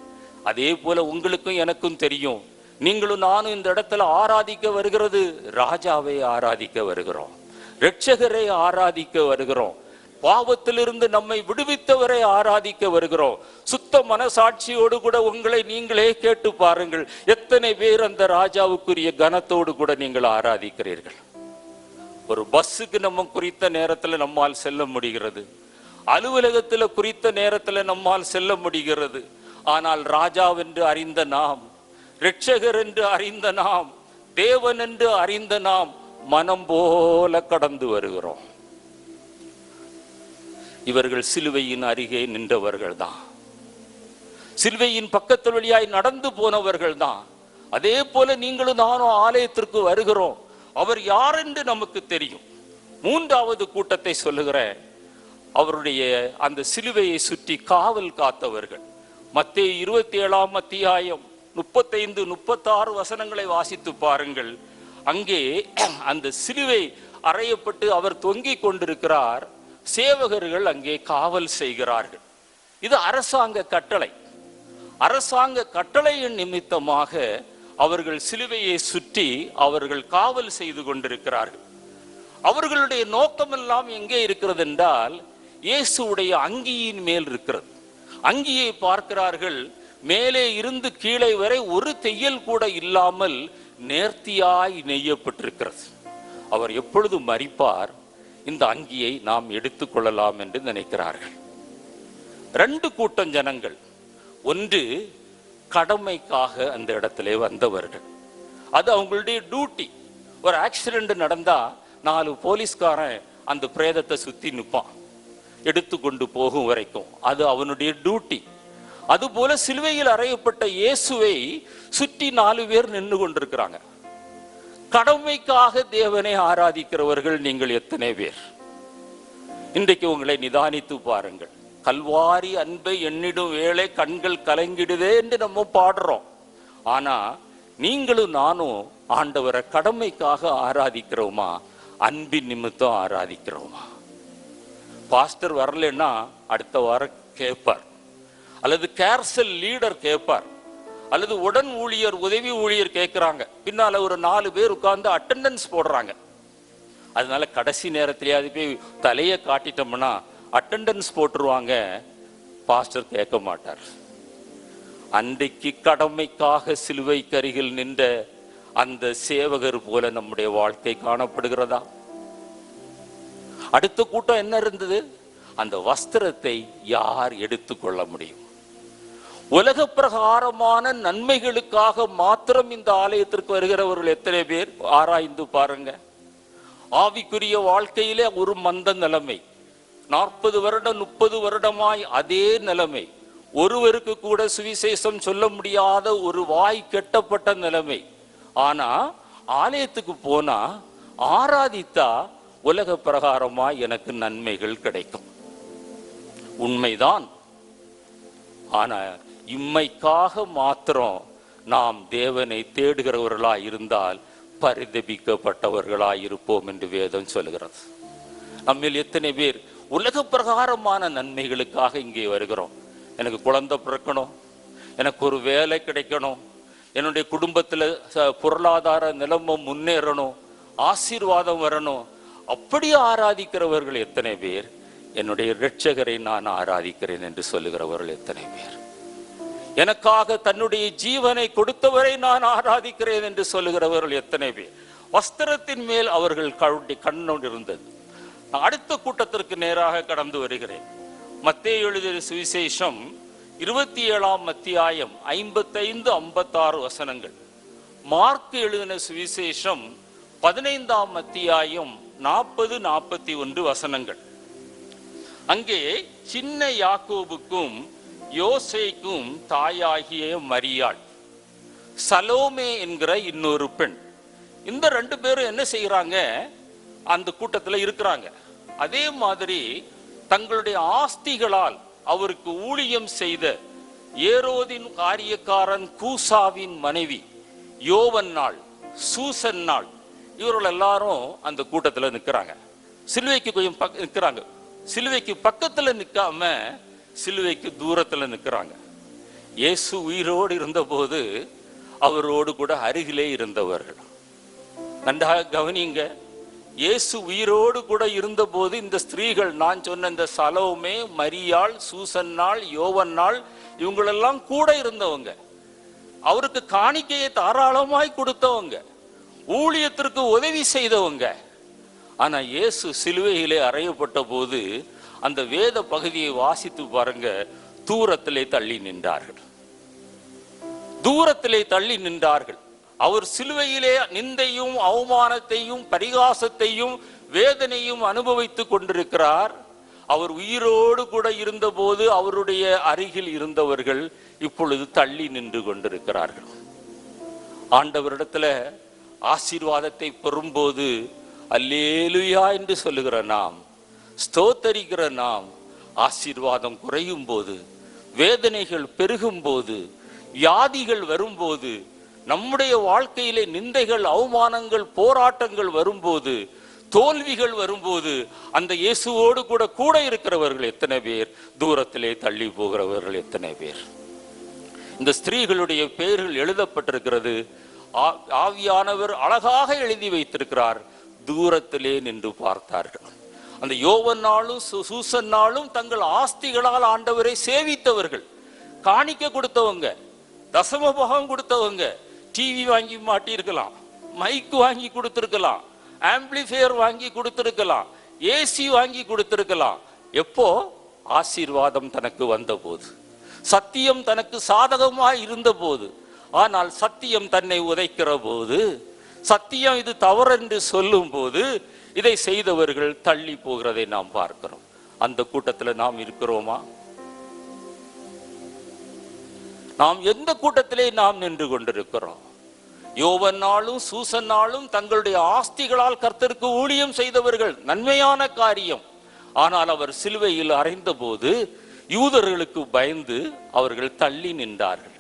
அதே போல உங்களுக்கும் எனக்கும் தெரியும், நீங்களும் நானும் இந்த இடத்துல ஆராதிக்க வருகிறது ராஜாவை ஆராதிக்க வருகிறோம், இரட்சகரை ஆராதிக்க வருகிறோம், பாவத்திலிருந்து நம்மை விடுவித்தவரை ஆராதிக்க வருகிறோம். சுத்த மனசாட்சியோடு கூட உங்களை நீங்களே கேட்டு பாருங்கள், எத்தனை பேர் அந்த ராஜாவுக்குரிய கனத்தோடு கூட நீங்கள் ஆராதிக்கிறீர்கள்? ஒரு பஸ்ஸுக்கு நம்ம குறித்த நேரத்தில் நம்மால் செல்ல முடிகிறது, அலுவலகத்தில் குறித்த நேரத்தில் நம்மால் செல்ல முடிகிறது. ஆனால் ராஜாவென்று அறிந்த நாம், இரட்சகர் என்று அறிந்த நாம், தேவன் என்று அறிந்த நாம் மனம் போல கடந்து வருகிறோம். இவர்கள் சிலுவையின் அருகே நின்றவர்கள் தான், சிலுவையின் பக்கத்து வழியாய் நடந்து போனவர்கள் தான். அதே போல நீங்களும் நானும் ஆலயத்திற்கு வருகிறோம். அவர் யார் என்று நமக்கு தெரியும். 3வது கூட்டத்தை சொல்லுகிறேன். அவருடைய அந்த சிலுவையை சுற்றி காவல் காத்தவர்கள். மத்தேயு 27:35-36 வசனங்களை வாசித்து பாருங்கள். அங்கே அந்த சிலுவை அறையப்பட்டு அவர் தொங்கிக் கொண்டிருக்கிறார். சேவகர்கள் அங்கே காவல் செய்கிறார்கள். இது அரசாங்க கட்டளை. அரசாங்க கட்டளையின் நிமித்தமாக அவர்கள் சிலுவையை சுற்றி அவர்கள் காவல் செய்து கொண்டிருக்கிறார்கள். அவர்களுடைய நோக்கமெல்லாம் எங்கே இருக்கிறது என்றால், இயேசுடைய அங்கியின் மேல் இருக்கிறது. அங்கியை பார்க்கிறார்கள். மேலே இருந்து கீழே வரை ஒரு தையல் கூட இல்லாமல் நேர்த்தியாய் நெய்யப்பட்டிருக்கிறது. அவர் எப்பொழுது மரிப்பார், இந்த அங்கியை நாம் எடுத்துக்கொள்ளலாம் என்று நினைக்கிறார்கள். 2 கூட்டம் ஜனங்கள். ஒன்று கடமைக்காக அந்த இடத்திலே வந்தவர்கள், அது அவங்களுடைய டியூட்டி. ஒரு ஆக்சிடென்ட் நடந்தா 4 போலீஸ்காரன் அந்த பிரேதத்தை சுத்தி நிற்பான், எடுத்துக்கொண்டு போகும் வரைக்கும். அது அவனுடைய டியூட்டி. அதுபோல சிலுவையில் அறையப்பட்ட இயேசுவை சுற்றி 4 பேர் நின்று கொண்டிருக்கிறாங்க. கடமைக்காக தேவனை ஆராதிக்கிறவர்கள் நீங்கள் எத்தனை பேர்? இன்றைக்கு உங்களை நிதானித்து பாருங்கள். கல்வாரி அன்பை எண்ணிடும் வேளை கண்கள் கலங்கிடுதே என்று நம்ம பாடுறோம். ஆனா நீங்களும் நானும் ஆண்டவரை கடமைக்காக ஆராதிக்கிறோமா, அன்பின் நிமித்தம் ஆராதிக்கிறோமா? பாஸ்டர் வரலன்னா அடுத்த வாரம் கேட்பார், அல்லது கேர்சல் லீடர் கேட்பார், அல்லது உடன் ஊழியர் உதவி ஊழியர் கேட்கிறாங்க, பின்னால ஒரு 4 பேர் உட்கார்ந்து அட்டெண்டன்ஸ் போடுறாங்க. அதனால கடைசி நேரத்திலேயாவது போய் தலையை காட்டிட்டோம்னா அட்டெண்டன்ஸ் போட்டுருவாங்க, பாஸ்டர் கேட்க மாட்டார். அன்றைக்கு கடமைக்காக சிலுவைக்கு அருகில் நின்ற அந்த சேவகர் போல நம்முடைய வாழ்க்கை காணப்படுகிறதா? அடுத்த கூட்டம் என்ன இருந்தது? அந்த வஸ்திரத்தை யார் எடுத்துக்கொள்ள முடியும்? உலக பிரகாரமான நன்மைகளுக்காக மாத்திரம் இந்த ஆலயத்திற்கு வருகிறவர்கள் எத்தனை பேர் ஆராய்ந்து பாருங்க. ஆவிக்குரிய வாழ்க்கையிலே ஒரு மந்த நிலைமை, 40 வருடம் 30 வருடமாய் அதே நிலைமை, ஒருவருக்கு கூட சுவிசேஷம் சொல்ல முடியாத ஒரு வாய் கெட்டப்பட்ட நிலைமை. ஆனா ஆலயத்துக்கு போனா ஆராதித்தா உலக பிரகாரமா எனக்கு நன்மைகள் கிடைக்கும். உண்மைதான். ஆனா இம்மைக்காக மாத்திரம் நாம் தேவனை தேடுகிறவர்களாய் இருந்தால் பரிதபிக்கப்பட்டவர்களாய் இருப்போம் என்று வேதம் சொல்கிறது. நம்மில் எத்தனை பேர் உலக பிரகாரமான நன்மைகளுக்காக இங்கே வருகிறோம்? எனக்கு குழந்தை பிறக்கணும், எனக்கு ஒரு வேலை கிடைக்கணும், என்னுடைய குடும்பத்தில் பொருளாதார நிலைமை முன்னேறணும், ஆசீர்வாதம் வரணும், அப்படி ஆராதிக்கிறவர்கள் எத்தனை பேர்? என்னுடைய இரட்சகரை நான் ஆராதிக்கிறேன் என்று சொல்லுகிறவர்கள் எத்தனை பேர்? எனக்காக தன்னுடைய ஜீவனை கொடுத்தவரை நான் ஆராதிக்கிறேன் என்று சொல்லுகிறவர்கள் எத்தனை பேர்? வஸ்திரத்தின் மேல் அவர்கள் கண்ணோடு இருந்தது. அடுத்த கூட்டத்திற்கு நேராக கடந்து வருகிறேன். மத்தேயு எழுதிய சுவிசேஷம் 27ஆம் அத்தியாயம் 55-56 வசனங்கள். மார்க் எழுதின சுவிசேஷம் 15ஆம் அத்தியாயம் 40-41 வசனங்கள். அங்கே சின்ன யாக்கோபுக்கும் யோசேக்கும் தாயாகிய மரியாள், சலோமே என்கிற இன்னொரு பெண், இந்த 2 பேரும் என்ன செய்யறாங்க? அந்த கூட்டத்தில் இருக்கிறாங்க. அதே மாதிரி தங்களுடைய ஆஸ்திகளால் அவருக்கு ஊழியம் செய்த ஏரோதின் காரியக்காரன் கூசாவின் மனைவி யோவன்னாள், சூசன்னாள், இவர்கள் எல்லாரும் அந்த கூட்டத்தில் நிற்கிறாங்க. சிலுவைக்கு கொஞ்சம் நிற்கிறாங்க. சிலுவைக்கு பக்கத்துல நிற்காம சிலுவைக்கு தூரத்துல நிற்கிறாங்க. இயேசு உயிரோடு இருந்த போது அவரோடு கூட அருகிலே இருந்தவர்கள். நன்றாக கவனிங்க. இயேசு உயிரோடு கூட இருந்த போது இந்த ஸ்திரீகள், நான் சொன்ன இந்த சலோமே, மரியாள், சூசன்னாள், யோவன்னாள், இவங்களெல்லாம் கூட இருந்தவங்க. அவருக்கு காணிக்கையை தாராளமாய் கொடுத்தவங்க, ஊழியத்திற்கு உதவி செய்தவங்க. ஆனா இயேசு சிலுவையிலே அறையப்பட்ட போது அந்த வேத பகுதியை வாசித்து பாருங்க, தூரத்திலே தள்ளி நின்றார்கள். தூரத்திலே தள்ளி நின்றார்கள். அவர் சிலுவையிலே நிந்தையும் அவமானத்தையும் பரிகாசத்தையும் வேதனையும் அனுபவித்துக் கொண்டிருக்கிறார். அவர் உயிரோடு கூட இருந்த போது அவருடைய அருகில் இருந்தவர்கள் இப்பொழுது தள்ளி நின்று கொண்டிருக்கிறார்கள். ஆண்டவரிடத்துல ஆசீர்வாதத்தை பெறும்போது அல்லேலுயா என்று சொல்லுகிற நாம், ஸ்தோத்தரிக்கிற நாம், ஆசீர்வாதம் குறையும் போது, வேதனைகள் பெருகும் போது, வியாதிகள் வரும்போது, நம்முடைய வாழ்க்கையிலே நிந்தைகள், அவமானங்கள், போராட்டங்கள் வரும்போது, தோல்விகள் வரும்போது, அந்த இயேசுவோடு கூட கூட இருக்கிறவர்கள் எத்தனை பேர்? தூரத்திலே தள்ளி போகிறவர்கள் எத்தனை பேர்? இந்த ஸ்திரீகளுடைய பெயர்கள் எழுதப்பட்டிருக்கிறது. ஆவியானவர் அழகாக எழுதி வைத்திருக்கிறார். தூரத்திலே நின்று பார்த்தார்கள். அந்த யோவன்னாலும் சூசன்னாலும் தங்கள் ஆஸ்திகளால் ஆண்டவரை சேவித்தவர்கள், காணிக்க கொடுத்தவங்க, தசமபாகம் கொடுத்தவங்க, டிவி வாங்கி மாட்டியிருக்கலாம், மைக் வாங்கி கொடுத்திருக்கலாம், ஆம்பிளிஃபையர் வாங்கி கொடுத்திருக்கலாம், ஏசி வாங்கி கொடுத்திருக்கலாம். எப்போ? ஆசீர்வாதம் தனக்கு வந்த போது, சத்தியம் தனக்கு சாதகமாய் இருந்த போது. ஆனால் சத்தியம் தன்னை உதைக்கிற போது, சத்தியம் இது தவறென்று சொல்லும் போது, இதை செய்தவர்கள் தள்ளி போகிறதை நாம் பார்க்கிறோம். அந்த கூட்டத்தில் நாம் இருக்கிறோமா? நாம் எந்த கூட்டத்திலே நாம் நின்று கொண்டிருக்கிறோம்? யோவன்னாலும் சூசன்னாலும் தங்களுடைய ஆஸ்திகளால் கர்த்தருக்கு ஊழியம் செய்தவர்கள், நன்மையான காரியம். ஆனால் அவர் சிலுவையில் அறைந்த போது யூதர்களுக்கு பயந்து அவர்கள் தள்ளி நின்றார்கள்.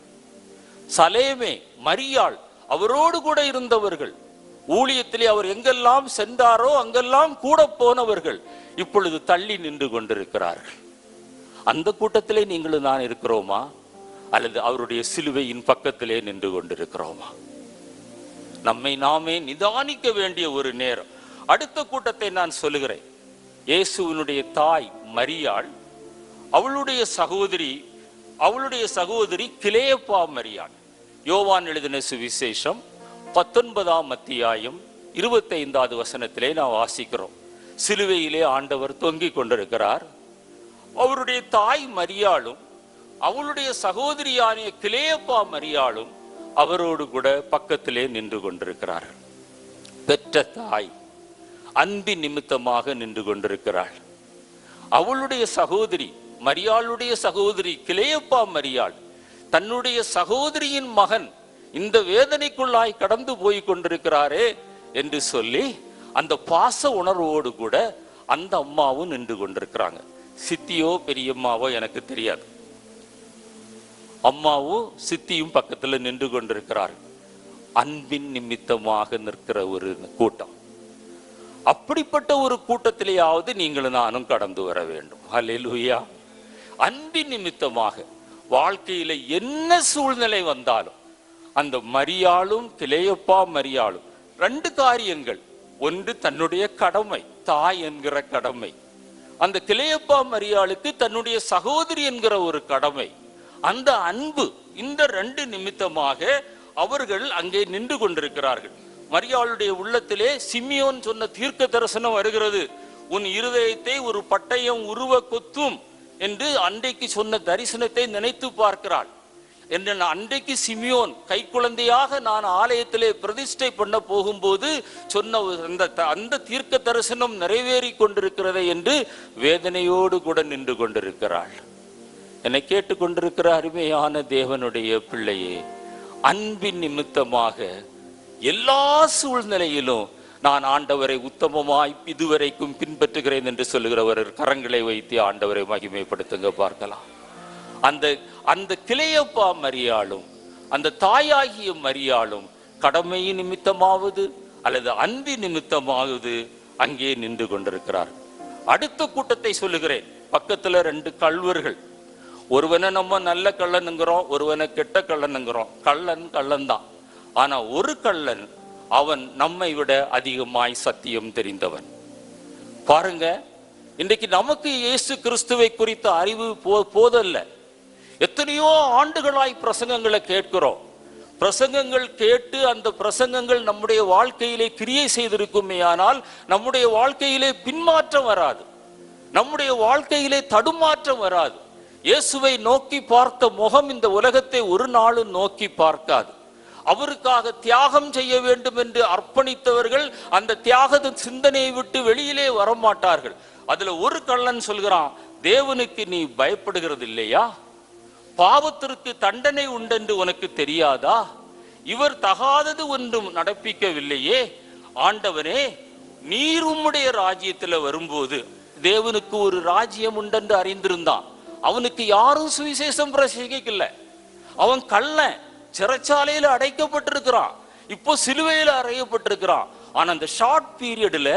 சலேமே, மரியாள், அவரோடு கூட இருந்தவர்கள், ஊழியத்திலே அவர் எங்கெல்லாம் சென்றாரோ அங்கெல்லாம் கூட போனவர்கள் இப்பொழுது தள்ளி நின்று கொண்டிருக்கிறார்கள். அந்த கூட்டத்திலே நீங்களும் நான் இருக்கிறோமா? அல்லது அவருடைய சிலுவையின் பக்கத்திலே நின்று கொண்டிருக்கிறோமா? நம்மை நாமே நிதானிக்க வேண்டிய ஒரு நேரம். அடுத்த கூட்டத்தை நான் சொல்லுகிறேன். இயேசுவினுடைய தாய் மரியாள், அவளுடைய சகோதரி கிலேயப்பா மரியாள். யோவான் எழுதின சுவிசேஷம் 19ஆம் அத்தியாயம் 25வது வசனத்திலே நாம் வாசிக்கிறோம். சிலுவையிலே ஆண்டவர் தொங்கிக் கொண்டிருக்கிறார். அவருடைய தாய் மரியாளும் அவளுடைய சகோதரியான கிலேயப்பா மரியாளும் அவரோடு கூட பக்கத்திலே நின்று கொண்டிருக்கிறார்கள். பெற்ற தாய் அன்பின் நிமித்தமாக நின்று கொண்டிருக்கிறாள். அவளுடைய சகோதரி, மரியாளுடைய சகோதரி கிலேயப்பா மரியாள், தன்னுடைய சகோதரியின் மகன் இந்த வேதனைக்குள்ளாய் கடந்து போய் கொண்டிருக்கிறாரே என்று சொல்லி அந்த பாச உணர்வோடு கூட அந்த அம்மாவும் நின்று கொண்டிருக்கிறாங்க. சித்தியோ பெரியம்மாவோ எனக்கு தெரியாது. அம்மாவும் சித்தியும் பக்கத்துல நின்று கொண்டிருக்கிறார்கள். அன்பின் நிமித்தமாக நிற்கிற ஒரு கூட்டம். அப்படிப்பட்ட ஒரு கூட்டத்திலேயாவது நீங்களும் நானும் கடந்து வர வேண்டும். ஹல்லேலூயா. அன்பின் நிமித்தமாக வாழ்க்கையில என்ன சூழ்நிலை வந்தாலும் அந்த மரியாளும் கிலேயப்பா மரியாளும் 2 காரியங்கள். ஒன்று தன்னுடைய கடமை, தாய் என்கிற கடமை. அந்த கிலேயப்பா மரியாளுக்கு தன்னுடைய சகோதரி என்கிற ஒரு கடமை. அந்த அன்பு, இந்த 2 நிமித்தமாக அவர்கள் அங்கே நின்று கொண்டிருக்கிறார்கள். மரியாளுடைய உள்ளத்திலே சிமியோன் சொன்ன தீர்க்க தரிசனம் வருகிறது. உன் இருதயத்தை ஒரு பட்டயம் உருவ கொத்தும் என்று அன்றைக்கு சொன்ன தரிசனத்தை நினைத்து பார்க்கிறாள். என்று அன்றைக்கு சிமியோன் கை குழந்தையாக நான் ஆலயத்திலே பிரதிஷ்டை பண்ண போகும்போது சொன்ன அந்த தீர்க்க தரிசனம் நிறைவேறி கொண்டிருக்கிறதை என்று வேதனையோடு கூட நின்று கொண்டிருக்கிறாள். என்னை கேட்டுக்கொண்டிருக்கிற அருமையான தேவனுடைய பிள்ளையே, அன்பின் நிமித்தமாக எல்லா சூழ்நிலையிலும் நான் ஆண்டவரை உத்தமமாய் இதுவரைக்கும் பின்பற்றுகிறேன் என்று சொல்லுகிறவர் கரங்களை வைத்து ஆண்டவரை மகிமைப்படுத்துங்க பார்க்கலாம். அந்த கிலேயப்பா மரியாளும் அந்த தாயாகிய மரியாளும் கடமையின் நிமித்தமாவது அல்லது அன்பின் நிமித்தமாவது அங்கே நின்று கொண்டிருக்கிறார். அடுத்த கூட்டத்தை சொல்லுகிறேன். பக்கத்துல 2 கள்வர்கள். ஒருவனை நம்ம நல்ல கள்ளனுங்கிறோம், ஒருவனை கெட்ட கள்ளனுங்கிறோம். கள்ளன் தான். ஆனா ஒரு கள்ளன், அவன் நம்மை விட அதிகமாய் சத்தியம் தெரிந்தவன். பாருங்க, இன்றைக்கு நமக்கு இயேசு கிறிஸ்துவை குறித்த அறிவு போதல்ல. எத்தனையோ ஆண்டுகளாய் பிரசங்கங்களை கேட்கிறோம். பிரசங்கங்கள் கேட்டு அந்த பிரசங்கங்கள் நம்முடைய வாழ்க்கையிலே கிரியை செய்திருக்குமே, ஆனால் நம்முடைய வாழ்க்கையிலே பின்மாற்றம் வராது, நம்முடைய வாழ்க்கையிலே தடுமாற்றம் வராது. இயேசுவை நோக்கி பார்த்த முகம் இந்த உலகத்தை ஒரு நாளும் நோக்கி பார்க்காது. அவருக்காக தியாகம் செய்ய வேண்டும் என்று அர்ப்பணித்தவர்கள் அந்த தியாக சிந்தனையை விட்டு வெளியிலே வரமாட்டார்கள். அதுல ஒரு கள்ளன் சொல்கிறான், தேவனுக்கு நீ பயப்படுகிறது இல்லையா? பாவத்திற்கு தண்டனை உண்டென்று உனக்கு தெரியாதா? இவர் தகாதது ஒன்றும் நடப்பிக்கவில்லையே. ஆண்டவனே, நீர் உம்முடைய ராஜ்யத்துல வரும்போது, தேவனுக்கு ஒரு ராஜ்யம் உண்டென்று அறிந்திருந்தான். அவனுக்கு யாரும் சுவிசேஷம் பிரசங்கிக்கல. அவன் கள்ளன், சிறைச்சாலையில அடைக்கப்பட்டிருக்கிறான், இப்போ சிலுவையில அறையப்பட்டிருக்கிறான். ஆனா அந்த ஷார்ட் பீரியட்ல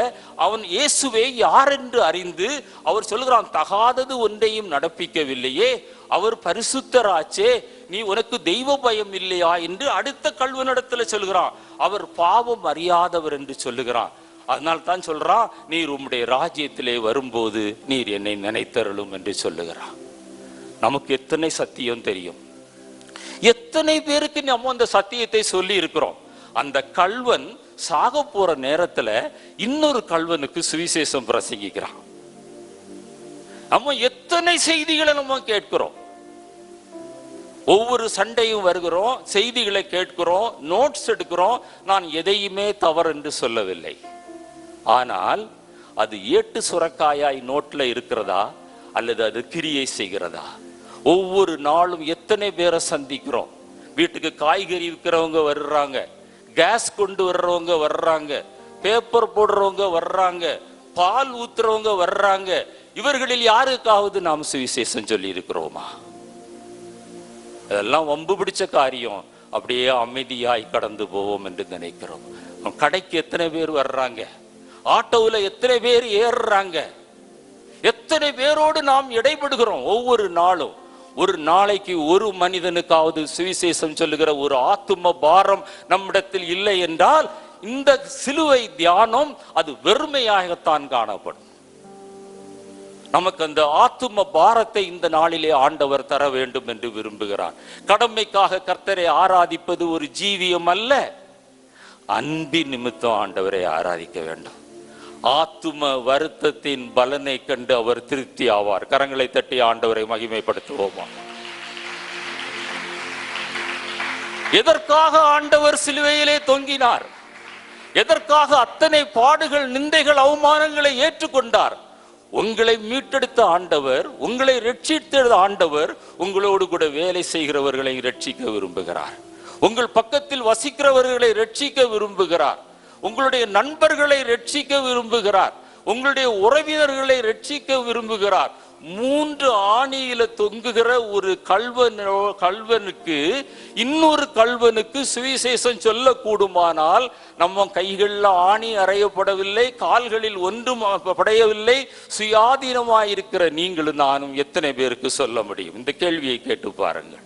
அவன் இயேசுவை யார் என்று அறிந்து அவர் சொல்லுகிறான், தகாதது ஒன்றையும் நடப்பிக்கவில்லையே, அவர் பரிசுத்தராச்சே, நீ உனக்கு தெய்வ பயம் இல்லையா என்று அடுத்த கள்வனிடத்துல சொல்லுகிறான். அவர் பாவம் அறியாதவர் என்று சொல்லுகிறான். அதனால் தான் சொல்றான், நீர் உம்முடைய ராஜ்யத்திலே வரும்போது நீர் என்னை நினைத்தருளும் என்று சொல்லுகிறான். நமக்கு எத்தனை சத்தியம் தெரியும், எத்தனை பேருக்கு நம்ம அந்த சத்தியத்தை சொல்லி இருக்கிறோம். அந்த கள்வன் சாக போற நேரத்துல இன்னொரு கள்வனுக்கு சுவிசேஷம் பிரசங்கிக்கிறான். நம்ம எத்தனை செய்திகளை நம்ம கேட்கிறோம். ஒவ்வொரு சண்டையும் வருகிறோம், செய்திகளை கேட்கிறோம், நோட்ஸ் எடுக்கிறோம். நான் எதையுமே தவறு என்று சொல்லவில்லை. ஆனால் அது ஏட்டு சுரக்காயாய் நோட்ல இருக்கிறதா அல்லது அது கிரியை செய்கிறதா? ஒவ்வொரு நாளும் எத்தனை பேரை சந்திக்கிறோம். வீட்டுக்கு காய்கறி விற்கிறவங்க வர்றாங்க, கேஸ் கொண்டு வர்றவங்க வர்றாங்க, பேப்பர் போடுறவங்க வர்றாங்க, பால் ஊத்துறவங்க வர்றாங்க, இவர்களில் யாருக்காவது நாம் சுவிசேஷம் சொல்லி இருக்கிறோமா? அதெல்லாம் வம்பு பிடிச்ச காரியம். அப்படியே அமைதியாய் கடந்து போவோம் என்று நினைக்கிறோம். கடைக்கு எத்தனை பேர் வர்றாங்க, ஆட்டோவில் எத்தனை பேர் ஏறுறாங்க, எத்தனை பேரோடு நாம் இடைபடுகிறோம். ஒவ்வொரு நாளும் ஒரு நாளைக்கு ஒரு மனிதனுக்காவது சுவிசேஷம் சொல்லுகிற ஒரு ஆத்தும பாரம் நம்மிடத்தில் இல்லை என்றால் இந்த சிலுவை தியானம் அது வெறுமையாகத்தான் காணப்படும். நமக்கு அந்த ஆத்தும பாரத்தை இந்த நாளிலே ஆண்டவர் தர வேண்டும் என்று விரும்புகிறார். கடமைக்காக கர்த்தரை ஆராதிப்பது ஒரு ஜீவியம் அல்ல, அன்பின் நிமித்தம் ஆண்டவரை ஆராதிக்க வேண்டும். ஆத்தும வருத்தத்தின் பலனை கண்டு அவர் திருப்தி ஆவார். கரங்களை தட்டி ஆண்டவரை மகிமைப்படுத்துவோமா? எதற்காக ஆண்டவர் சிலுவையிலே தொங்கினார்? எதற்காக அத்தனை பாடுகள், நிந்தைகள், அவமானங்களை ஏற்றுக்கொண்டார்? உங்களை மீட்டெடுத்த ஆண்டவர், உங்களை ரட்சித்த ஆண்டவர் உங்களோடு கூட வேலை செய்கிறவர்களை ரட்சிக்க விரும்புகிறார். உங்கள் பக்கத்தில் வசிக்கிறவர்களை ரட்சிக்க விரும்புகிறார். உங்களுடைய நண்பர்களை ரட்சிக்க விரும்புகிறார். உங்களுடைய உறவினர்களை ரட்சிக்க விரும்புகிறார். 3 ஆணியில தொங்குகிற ஒரு கல்வனுக்கு இன்னொரு கல்வனுக்கு சுவிசேஷம் சொல்ல கூடுமானால் நம்ம கைகளில் ஆணி அறையப்படவில்லை, கால்களில் ஒன்றும் படையவில்லை, சுயாதீனமாயிருக்கிற நீங்களும் நானும் எத்தனை பேருக்கு சொல்ல முடியும்? இந்த கேள்வியை கேட்டு பாருங்கள்.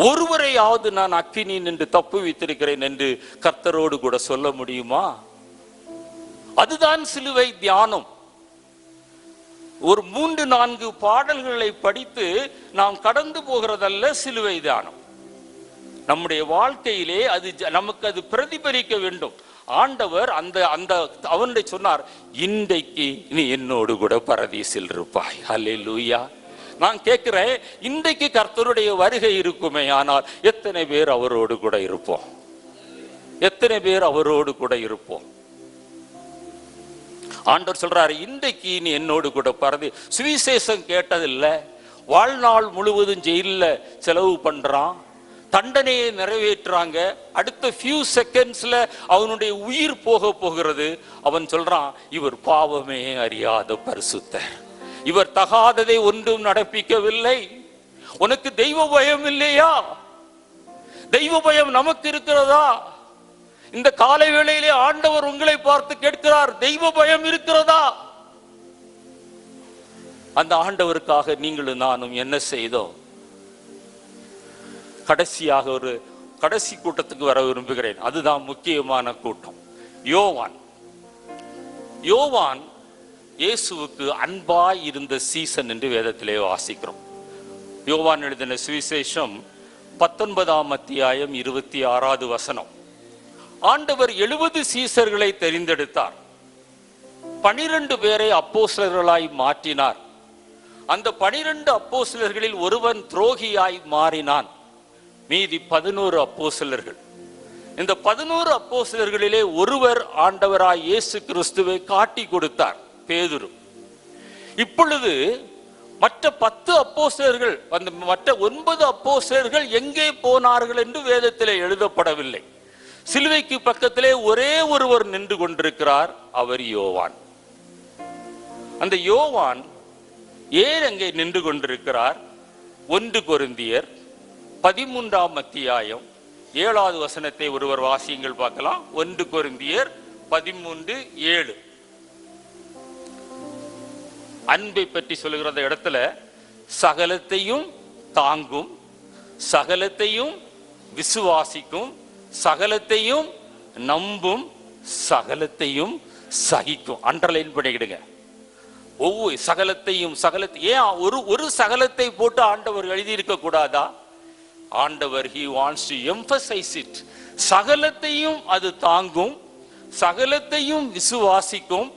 ஒருவரையாவது நான் அக்கினி நின்று தப்பு வைத்திருக்கிறேன் என்று கர்த்தரோடு கூட சொல்ல முடியுமா? அதுதான் சிலுவை தியானம். ஒரு 3-4 பாடல்களை படித்து நாம் கடந்து போகிறதல்ல சிலுவை தியானம். நம்முடைய வாழ்க்கையிலே நமக்கு அது பிரதிபலிக்க வேண்டும். ஆண்டவர் அவனுடைய சொன்னார், இன்றைக்கு நீ என்னோடு கூட பரதீசில் இருப்பாய். அல்லேலூயா. நான் கேட்கிறேன், இன்றைக்கு கர்த்தருடைய வருகை இருக்குமே ஆனால் எத்தனை பேர் அவரோடு கூட இருப்போம்? எத்தனை பேர் அவரோடு கூட இருப்போம்? ஆண்டவர் சொல்றாரு, இன்றைக்கு நீ என்னோடு கூட பரதி. சுவிசேஷம் கேட்டதில்லை, வாழ்நாள் முழுவதும் ஜெயில செலவு பண்றான், தண்டனையை நிறைவேற்றுறாங்க, அடுத்த ஃபியூ செகண்ட்ஸ்ல அவனுடைய உயிர் போகிறது. அவன் சொல்றான், இவர் பாவமே அறியாத பரிசுத்தர், இவர் தகாததை ஒன்றும் நடப்பிக்கவில்லை. உனக்கு தெய்வ பயம் இல்லையா? தெய்வ பயம் நமக்கு இருக்கிறதா? இந்த காலை வேளையிலே ஆண்டவர் உங்களை பார்த்து கேட்கிறார், தெய்வ பயம் இருக்கிறதா? அந்த ஆண்டவருக்காக நீங்களும் நானும் என்ன செய்தோம்? கடைசியாக ஒரு கடைசி கூட்டத்துக்கு வர விரும்புகிறேன். அதுதான் முக்கியமான கூட்டம். யோவான் இயேசுவுக்கு அன்பாய் இருந்த சீசன் என்று வேதத்திலே வாசிக்கிறோம். யோவான் எழுதின சுவிசேஷம் 19ஆம் அத்தியாயம் 26வது வசனம். ஆண்டவர் 70 சீசர்களை தெரிந்தெடுத்தார், 12 பேரை அப்போஸ்தலர்களாய் மாற்றினார். அந்த 12 அப்போஸ்தலர்களில் ஒருவன் துரோகியாய் மாறினான், மீதி 11 அப்போஸ்தலர்கள். இந்த 11 அப்போஸ்தலர்களிலே ஒருவர் ஆண்டவராய் இயேசு கிறிஸ்துவை காட்டி கொடுத்தார், பேதுரு. இப்பொழுது மற்ற 10 அப்போஸ்தலர்கள், மற்ற 9 அப்போஸ்தலர்கள் எங்கே போனார்கள் என்று வேதத்திலே எழுதப்படவில்லை. சிலுவைக்கு பக்கத்திலே ஒரே ஒருவர் நின்று கொண்டிருக்கிறார், அவர் யோவான். அந்த யோவான் ஏன் அங்கே நின்று கொண்டிருக்கிறார்? 1 கொரிந்தியர் 13ஆம் அத்தியாயம் 7வது வசனத்தை ஒருவர் வாசியுங்கள் பார்க்கலாம். 1 கொரிந்தியர் 13:7. அன்பை பற்றி சொல்லுகிற இடத்துல சகலத்தையும் தாங்கும், சகலத்தையும் விசுவாசிக்கும், சகலத்தையும் நம்பும், சகலத்தையும் சகிக்கும். அண்டர்லைன் பண்ணிக்கிடுங்க. ஒவ்வொரு சகலத்தையும் ஏன் ஒரு சகலத்தை போட்டு ஆண்டவர் எழுதியிருக்க கூடாதா? ஆண்டவர் he wants to emphasize it. சகலத்தையும் அது தாங்கும், சகலத்தையும் விசுவாசிக்கும்,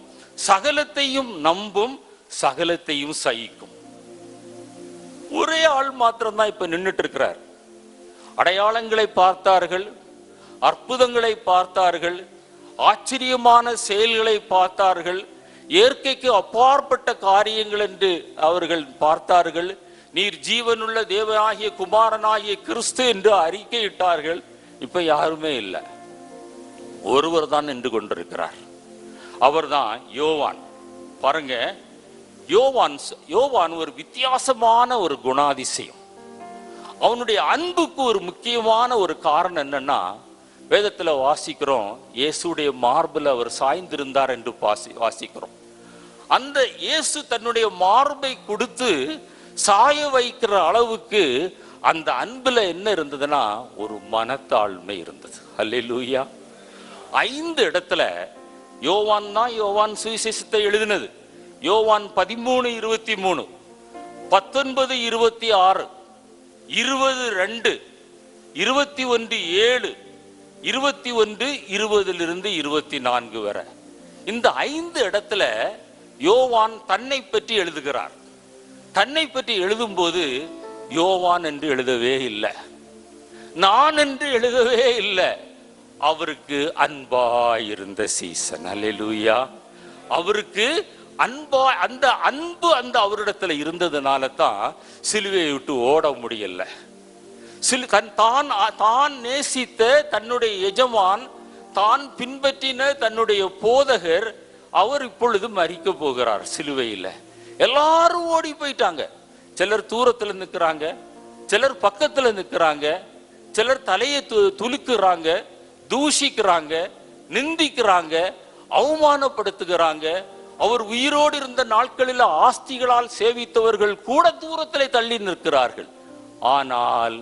சகலத்தையும் நம்பும், சகலத்தையும் சகிக்கும். ஒரே ஆள் மாத்திரம் தான் இப்ப நின்றுட்டு இருக்கிறார். அடையாளங்களை பார்த்தார்கள், அற்புதங்களை பார்த்தார்கள், ஆச்சரியமான செயல்களை பார்த்தார்கள், இயற்கைக்கு அப்பாற்பட்ட காரியங்கள் என்று அவர்கள் பார்த்தார்கள். நீர் ஜீவனுள்ள தேவனாகிய குமாரனாகிய கிறிஸ்து என்று அறிக்கையிட்டார்கள். இப்ப யாருமே இல்லை, ஒருவர் தான் நின்று கொண்டிருக்கிறார். அவர்தான் யோவான். பாருங்க, யோவான் ஒரு வித்தியாசமான ஒரு குணாதிசயம். அவனுடைய அன்புக்கு ஒரு முக்கியமான ஒரு காரணம் என்னன்னா, வேதத்துல வாசிக்கிறோம், இயேசுடைய மார்பில் அவர் சாய்ந்திருந்தார் என்று வாசிக்கிறோம். அந்த இயேசு தன்னுடைய மார்பை கொடுத்து சாய வைக்கிற அளவுக்கு அந்த அன்புல என்ன இருந்ததுன்னா ஒரு மனத்தாழ்மை இருந்தது. அல்லேலூயா. 5 இடத்துல யோவான் சுவிசேஷத்தை எழுதினது. யோவான் 13:23, 19:26, 20:2, 21:7, 21:20 வரை இந்த 5 இடத்துல யோவான் தன்னை பற்றி எழுதுகிறார். தன்னை பற்றி எழுதும் போது யோவான் என்று எழுதவே இல்லை, நான் என்று எழுதவே இல்லை. அவருக்கு அன்பாயிருந்த சீசன். அல்லேலூயா. அவருக்கு அந்த அன்பு அவரிடத்துல இருந்ததுனால தான் சிலுவையை விட்டு ஓட முடியல. தான் நேசித்த தன்னுடைய எஜமான், தான் பின்பற்றின தன்னுடைய போதகர், அவர் இப்பொழுது மரிக்க போகிறார் சிலுவையில். எல்லாரும் ஓடி போயிட்டாங்க. சிலர் தூரத்துல நிற்கிறாங்க, சிலர் பக்கத்துல நிற்கிறாங்க, சிலர் தலையை துலுக்குறாங்க, தூஷிக்கிறாங்க, நிந்திக்கிறாங்க, அவமானப்படுத்துகிறாங்க. அவர் உயிரோடு இருந்த நாட்களில் ஆஸ்திகளால் சேவித்தவர்கள் கூட தூரத்திலே தள்ளி நிற்கிறார்கள். ஆனால்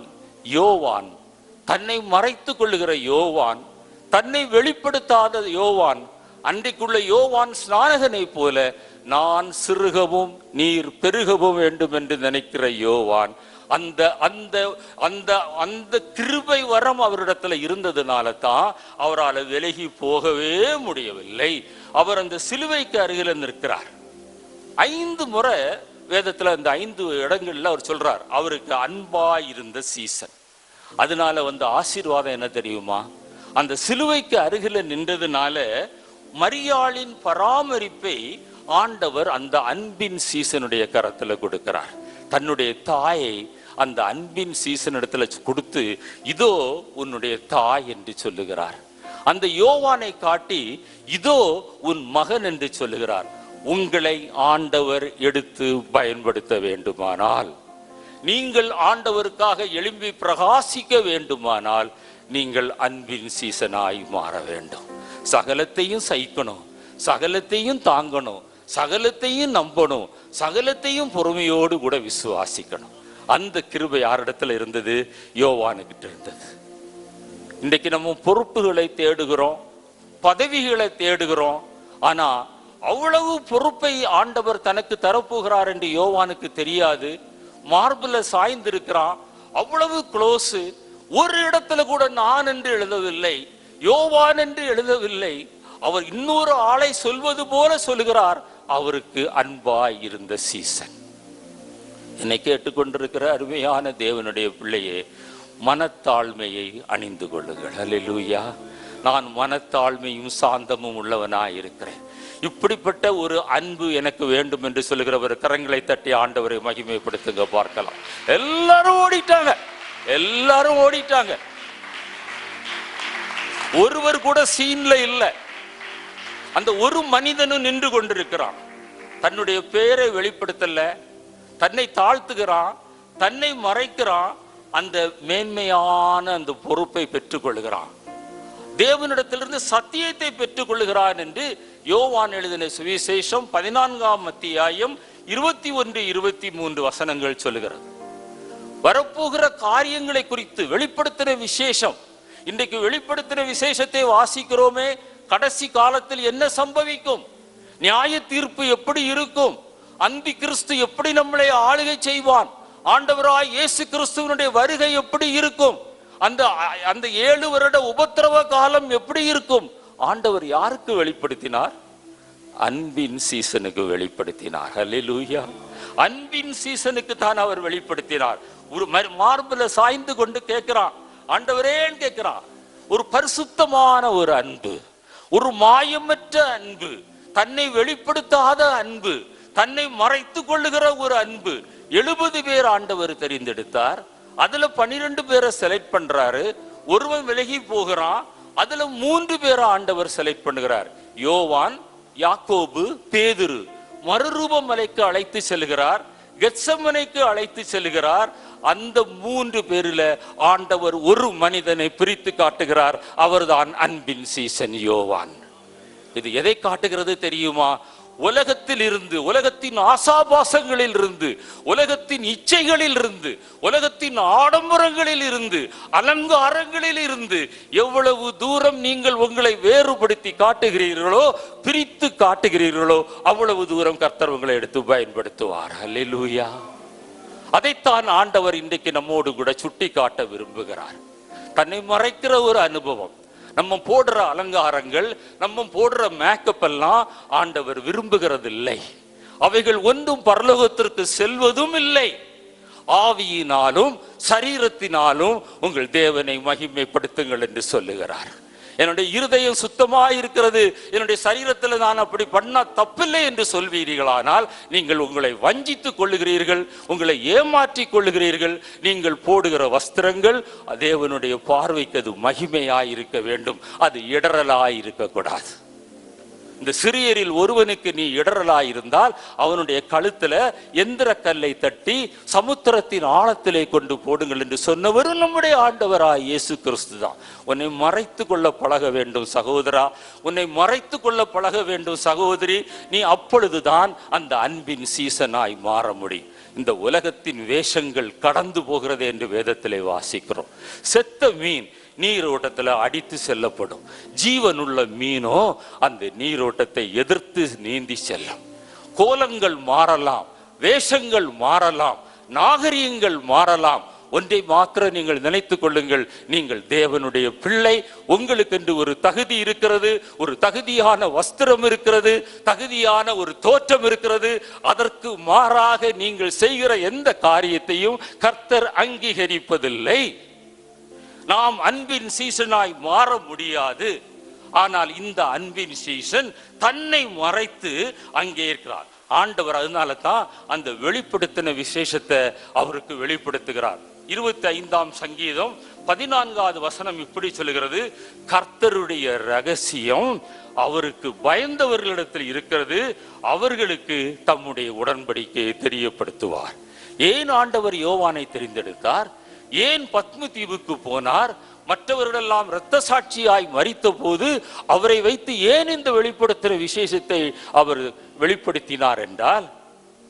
யோவான், தன்னை மறைத்து கொள்ளுகிற யோவான், தன்னை வெளிப்படுத்தாத யோவான், அன்றைக்குள்ள யோவான் ஸ்நானகனை போல நான் சிறுகவும் நீர் பெருகவும் வேண்டும் என்று நினைக்கிற யோவான், அந்த அந்த அந்த அந்த கிருபை வரம் அவரிடத்துல இருந்ததுனால தான் அவரால் விலகி போகவே முடியவில்லை. அவர் அந்த சிலுவைக்கு அருகில் நிற்கிறார். 5 முறை வேதத்துல அந்த 5 இடங்கள்ல அவர் சொல்றார் அவருக்கு அன்பாய் இருந்த சீசன். அதனால ஆசீர்வாதம் என்ன தெரியுமா? அந்த சிலுவைக்கு அருகில நின்றதுனால மரியாளின் பராமரிப்பை ஆண்டவர் அந்த அன்பின் சீசனுடைய கரத்துல கொடுக்கிறார். தன்னுடைய தாயை அந்த அன்பின் சீசன் இடத்துல கொடுத்து, இதோ உன்னுடைய தாய் என்று சொல்லுகிறார். அந்த யோவானை காட்டி இதோ உன் மகன் என்று சொல்லுகிறார். உங்களை ஆண்டவர் எடுத்து பயன்படுத்த வேண்டுமானால், நீங்கள் ஆண்டவருக்காக எழும்பி பிரகாசிக்க வேண்டுமானால், நீங்கள் அன்பின் சீசனாய் மாற வேண்டும். சகலத்தையும் சகிக்கணும், சகலத்தையும் தாங்கணும், சகலத்தையும் நம்பணும், சகலத்தையும் பொறுமையோடு கூட விசுவாசிக்கணும். அந்த கிருபை யாரிடத்துல இருந்தது? யோவானுக்கிட்ட இருந்தது. இன்றைக்கு நம்ம பொறுப்புகளை தேடுகிறோம், பதவிகளை தேடுகிறோம். ஆனா அவ்வளவு பொறுப்பை ஆண்டவர் தனக்கு தரப்போகிறார் என்று யோவானுக்கு தெரியாது. மார்பில் சாய்ந்திருக்கிறான், அவ்வளவு க்ளோஸ். ஒரு இடத்துல கூட நான் என்று எழுதவில்லை, யோவான் என்று எழுதவில்லை. அவர் இன்னொரு ஆளை சொல்வது போல சொல்லுகிறார், அவருக்கு அன்பாய் இருந்த சீசன். என்னை கேட்டுக்கொண்டிருக்கிற அருமையான தேவனுடைய பிள்ளையே, மனத்தாழ்மையை அணிந்து கொள்ளுங்கள். அல்லேலூயா. நான் மனத்தாழ்மையும் சாந்தமும் உள்ளவனாய் இருக்கிறேன். இப்படிப்பட்ட ஒரு அன்பு எனக்கு வேண்டும் என்று சொல்லுகிறவர் கரங்களை தட்டி ஆண்டவரை மகிமைப்படுத்துங்க பார்க்கலாம். எல்லாரும் ஓடிட்டாங்க, எல்லாரும் ஓடிட்டாங்க. ஒருவர் கூட சீன்ல இல்லை. அந்த ஒரு மனிதனும் நின்று கொண்டிருக்கிறான். தன்னுடைய பெயரை வெளிப்படுத்தல, தன்னை தாழ்த்துகிறான், தன்னை மறைக்கிறான், அந்த மேன்மையான அந்த பொறுப்பை பெற்றுக் கொள்கிறான். தேவனிடத்திலிருந்து சத்தியத்தை பெற்றுக் கொள்கிறான் என்று யோவான் எழுதின சுவிசேஷம் 14ஆம் அத்தியாயம் 21-23 வசனங்கள் சொல்லுகிறது. வரப்போகிற காரியங்களை குறித்து வெளிப்படுத்தின விசேஷம். இன்றைக்கு வெளிப்படுத்தின விசேஷத்தை வாசிக்கிறோமே, கடைசி காலத்தில் என்ன சம்பவிக்கும், நியாய தீர்ப்பு எப்படி இருக்கும், அந்தி கிறிஸ்து எப்படி நம்மளை ஆளுகை செய்வான், ஆண்டவராய் இயேசு கிறிஸ்துவனுடைய வருகை எப்படி இருக்கும், அந்த 7 வருட உபத்திரவ காலம் எப்படி இருக்கும், ஆண்டவர் யாருக்கு வெளிப்படுத்தினார்? அன்பின் சீசனுக்கு வெளிப்படுத்தினார். அல்லேலூயா. அன்பின் சீசனுக்கு தான் அவர் வெளிப்படுத்தினார். ஒரு மார்பில் சாய்ந்து கொண்டு கேட்கிறான், ஆண்டவரேன்னு கேட்கிறான். ஒரு பரிசுத்தமான ஒரு அன்பு, ஒரு மாயமற்ற அன்பு, தன்னை வெளிப்படுத்தாத அன்பு, தன்னை மறைத்து கொள்ளுகிற ஒரு அன்பு. 70 பேர் ஆண்டவர் தெரிந்தெடுத்தார். அதுல 12 பேரை செலக்ட் பண்றாரு. ஒருவன் விலகி போகிறான். அதுல 3 பேரை ஆண்டவர் செலக்ட் பண்ணுகிறார். யோவான், யாக்கோபு, பேதுரு மறுரூப மலைக்கு அழைத்து செல்கிறார், கெத்செமனேக்கு அழைத்து செல்கிறார். அந்த 3 பேரில் ஆண்டவர் ஒரு மனிதனை பிரித்து காட்டுகிறார். அவர்தான் அன்பின் சீசன் யோவான். இது எதை காட்டுகிறது தெரியுமா? உலகத்தில் இருந்து, உலகத்தின் ஆசாபாசங்களில் இருந்து, உலகத்தின் இச்சைகளில் இருந்து, உலகத்தின் ஆடம்பரங்களில் இருந்து, அலங்காரங்களில் இருந்து எவ்வளவு தூரம் நீங்கள் உங்களை வேறுபடுத்தி காட்டுகிறீர்களோ, பிரித்து காட்டுகிறீர்களோ, அவ்வளவு தூரம் கர்த்தர் உங்களை எடுத்து பயன்படுத்துவார். அல்லேலூயா. அதைத்தான் ஆண்டவர் இன்றைக்கு நம்மோடு கூட சுட்டி காட்ட விரும்புகிறார். தன்னை மறைக்கிற ஒரு அனுபவம், நம்ம போடுற அலங்காரங்கள், நம்ம போடுற மேக்கப் எல்லாம் ஆண்டவர் விரும்புகிறது இல்லை. அவைகள் ஒன்றும் பரலோகத்திற்கு செல்வதும் இல்லை. ஆவியினாலும் சரீரத்தினாலும் உங்கள் தேவனை மகிமைப்படுத்துங்கள் என்று சொல்லுகிறார். என்னுடைய இருதயம் சுத்தமாக இருக்கிறது, என்னுடைய சரீரத்தில் நான் அப்படி பண்ணா தப்பில்லை என்று சொல்வீர்களானால் நீங்கள் உங்களை வஞ்சித்துக் கொள்ளுகிறீர்கள், உங்களை ஏமாற்றிக் கொள்ளுகிறீர்கள். நீங்கள் போடுகிற வஸ்திரங்கள் தேவனுடைய பார்வைக்கு அது மகிமையாய் இருக்க வேண்டும், அது இடரலாய் இருக்கக்கூடாது. இந்த சிறியரில் ஒருவனுக்கு நீ இடரலாய் இருந்தால் அவனுடைய கழுத்துல எந்திர கல்லை தட்டி சமுத்திரத்தின் ஆழத்திலே கொண்டு போடுங்கள் என்று சொன்னவரும் நம்முடைய ஆண்டவராய் இயேசு கிறிஸ்து தான். உன்னை மறைத்து கொள்ள பழக வேண்டும் சகோதரா, உன்னை மறைத்து கொள்ள பழக வேண்டும் சகோதரி. நீ அப்பொழுதுதான் அந்த அன்பின் சீசனாய் மாற முடியும். இந்த உலகத்தின் வேஷங்கள் கடந்து போகிறது என்று வேதத்திலே வாசிக்கிறோம். செத்த மீன் நீரோட்டத்தில் அடித்து செல்லப்படும், ஜீவனுள்ள மீனோ அந்த நீரோட்டத்தை எதிர்த்து நீந்தி செல்லும். கோலங்கள் மாறலாம், வேஷங்கள் மாறலாம், நாகரிகங்கள் மாறலாம். ஒன்றை மாத்திரம் நீங்கள் நினைத்துக் கொள்ளுங்கள், நீங்கள் தேவனுடைய பிள்ளை. உங்களுக்கென்று ஒரு தகுதி இருக்கிறது, ஒரு தகுதியான வஸ்திரம் இருக்கிறது, தகுதியான ஒரு தோற்றம் இருக்கிறது. அதற்கு மாறாக நீங்கள் செய்கிற எந்த காரியத்தையும் கர்த்தர் அங்கீகரிப்பதில்லை. நாம் அன்பின் சீசனாய் மாற முடியாது. ஆனால் இந்த அன்பின் சீசன் தன்னை மறைத்து அங்கே இருக்கிறார் ஆண்டவர். அதனால தான் அந்த வெளிப்படுத்தின விசேஷத்தை அவருக்கு வெளிப்படுத்துகிறார். 25ஆம் சங்கீதம் 14வது வசனம் இப்படி சொல்லுகிறது, கர்த்தருடைய ரகசியம் அவருக்கு பயந்தவர்களிடத்தில் இருக்கிறது, அவர்களுக்கு தம்முடைய உடன்படிக்கையை தெரியப்படுத்துவார். ஏன் ஆண்டவர் யோவானை தெரிந்தெடுத்தார்? ஏன் பத்ம தீவுக்கு போனார்? மற்றவர்களெல்லாம் இரத்த சாட்சியாய் மரித்த போது அவரை வைத்து ஏன் இந்த வெளிப்படுத்துகிற விசேஷத்தை அவர் வெளிப்படுத்தினார் என்றால்,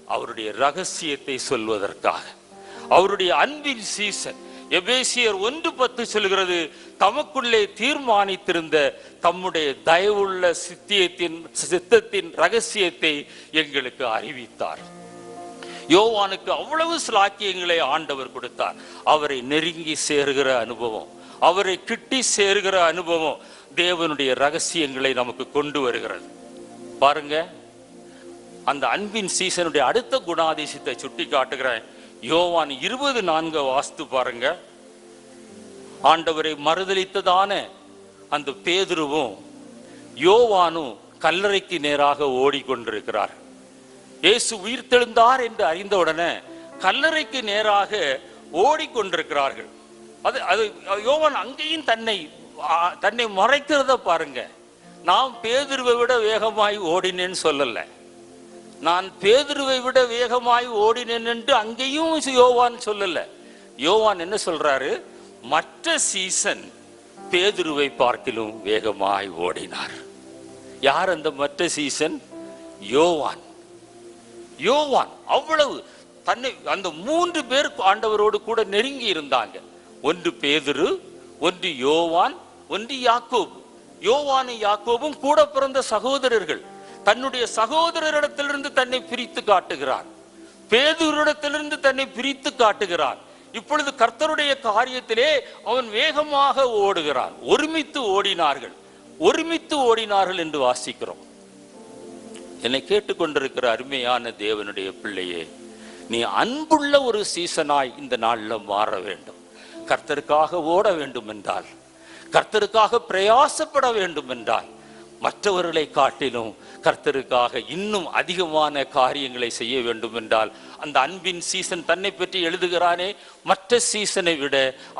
அவருடைய ரகசியத்தை சொல்வதற்காக. அவருடைய அன்பின் சீசன். எபேசியர் 1:10 சொல்கிறது, தமக்குள்ளே தீர்மானித்திருந்த தம்முடைய தயவுள்ள சித்தத்தின் ரகசியத்தை எங்களுக்கு அறிவித்தார். யோவானுக்கு அவ்வளவு சிலாக்கியங்களை ஆண்டவர் கொடுத்தார். அவரை நெருங்கி சேருகிற அனுபவம், அவரை கிட்டி சேருகிற அனுபவம் தேவனுடைய ரகசியங்களை நமக்கு கொண்டு வருகிறது. பாருங்க, அந்த அன்பின் சீசனுடைய அடுத்த குணாதிசயத்தை சுட்டி காட்டுகிறேன். யோவான் 20:4 வாஸ்து பாருங்க. ஆண்டவரை மறுதலித்ததான அந்த பேதுருவும் யோவானும் கல்லறைக்கு நேராக ஓடிக்கொண்டிருக்கிறார். இயேசு உயிர்த்தெழுந்தார் என்று அறிந்தவுடனே கல்லறைக்கு நேராக ஓடிக்கொண்டிருக்கிறார்கள். அது யோவான் அங்கேயும் தன்னை மறைக்கிறத பாருங்க. நான் பேதுருவை விட வேகமாய் ஓடினேன்னு சொல்லல, நான் பேதுருவை விட வேகமாய் ஓடினேன் என்று அங்கேயும் யோவான் சொல்லல. யோவான் என்ன சொல்றாரு? மற்ற சீசன் பேதுருவை பார்க்கிலும் வேகமாய் ஓடினார். யார் அந்த மற்ற சீசன்? யோவான். யோவான் அவ்வளவு தன்னை, அந்த 3 பேர் ஆண்டவரோடு கூட நெருங்கி இருந்தாங்க. ஒன்று பேதுரு, ஒன்று யோவான், ஒன்று யாக்கோபு. யோவானும் யாக்கோபும் கூட பிறந்த சகோதரர்கள். தன்னுடைய சகோதரரிடத்திலிருந்து தன்னை பிரித்து காட்டுகிறான், பேதுருவிடத்திலிருந்து தன்னை பிரித்து காட்டுகிறான். இப்பொழுது கர்த்தருடைய காரியத்திலே அவன் வேகமாக ஓடுகிறான். ஒருமித்து ஓடினார்கள் என்று வாசிக்கிறோம். என்னை கேட்டுக்கொண்டிருக்கிற அருமையான தேவனுடைய பிள்ளையே, நீ அன்புள்ள ஒரு சீசனாய் இந்த நாளில் மாற வேண்டும். கர்த்தருக்காக ஓட வேண்டும் என்றால், கர்த்தருக்காக பிரயாசப்பட வேண்டும் என்றால், மற்றவர்களை காட்டிலும் கர்த்தருக்காக இன்னும் அதிகமான காரியங்களை செய்ய வேண்டும் என்றால், அந்த அன்பின் சீசன் தன்னை பற்றி எழுதுகிறானே, மற்ற சீசனை விட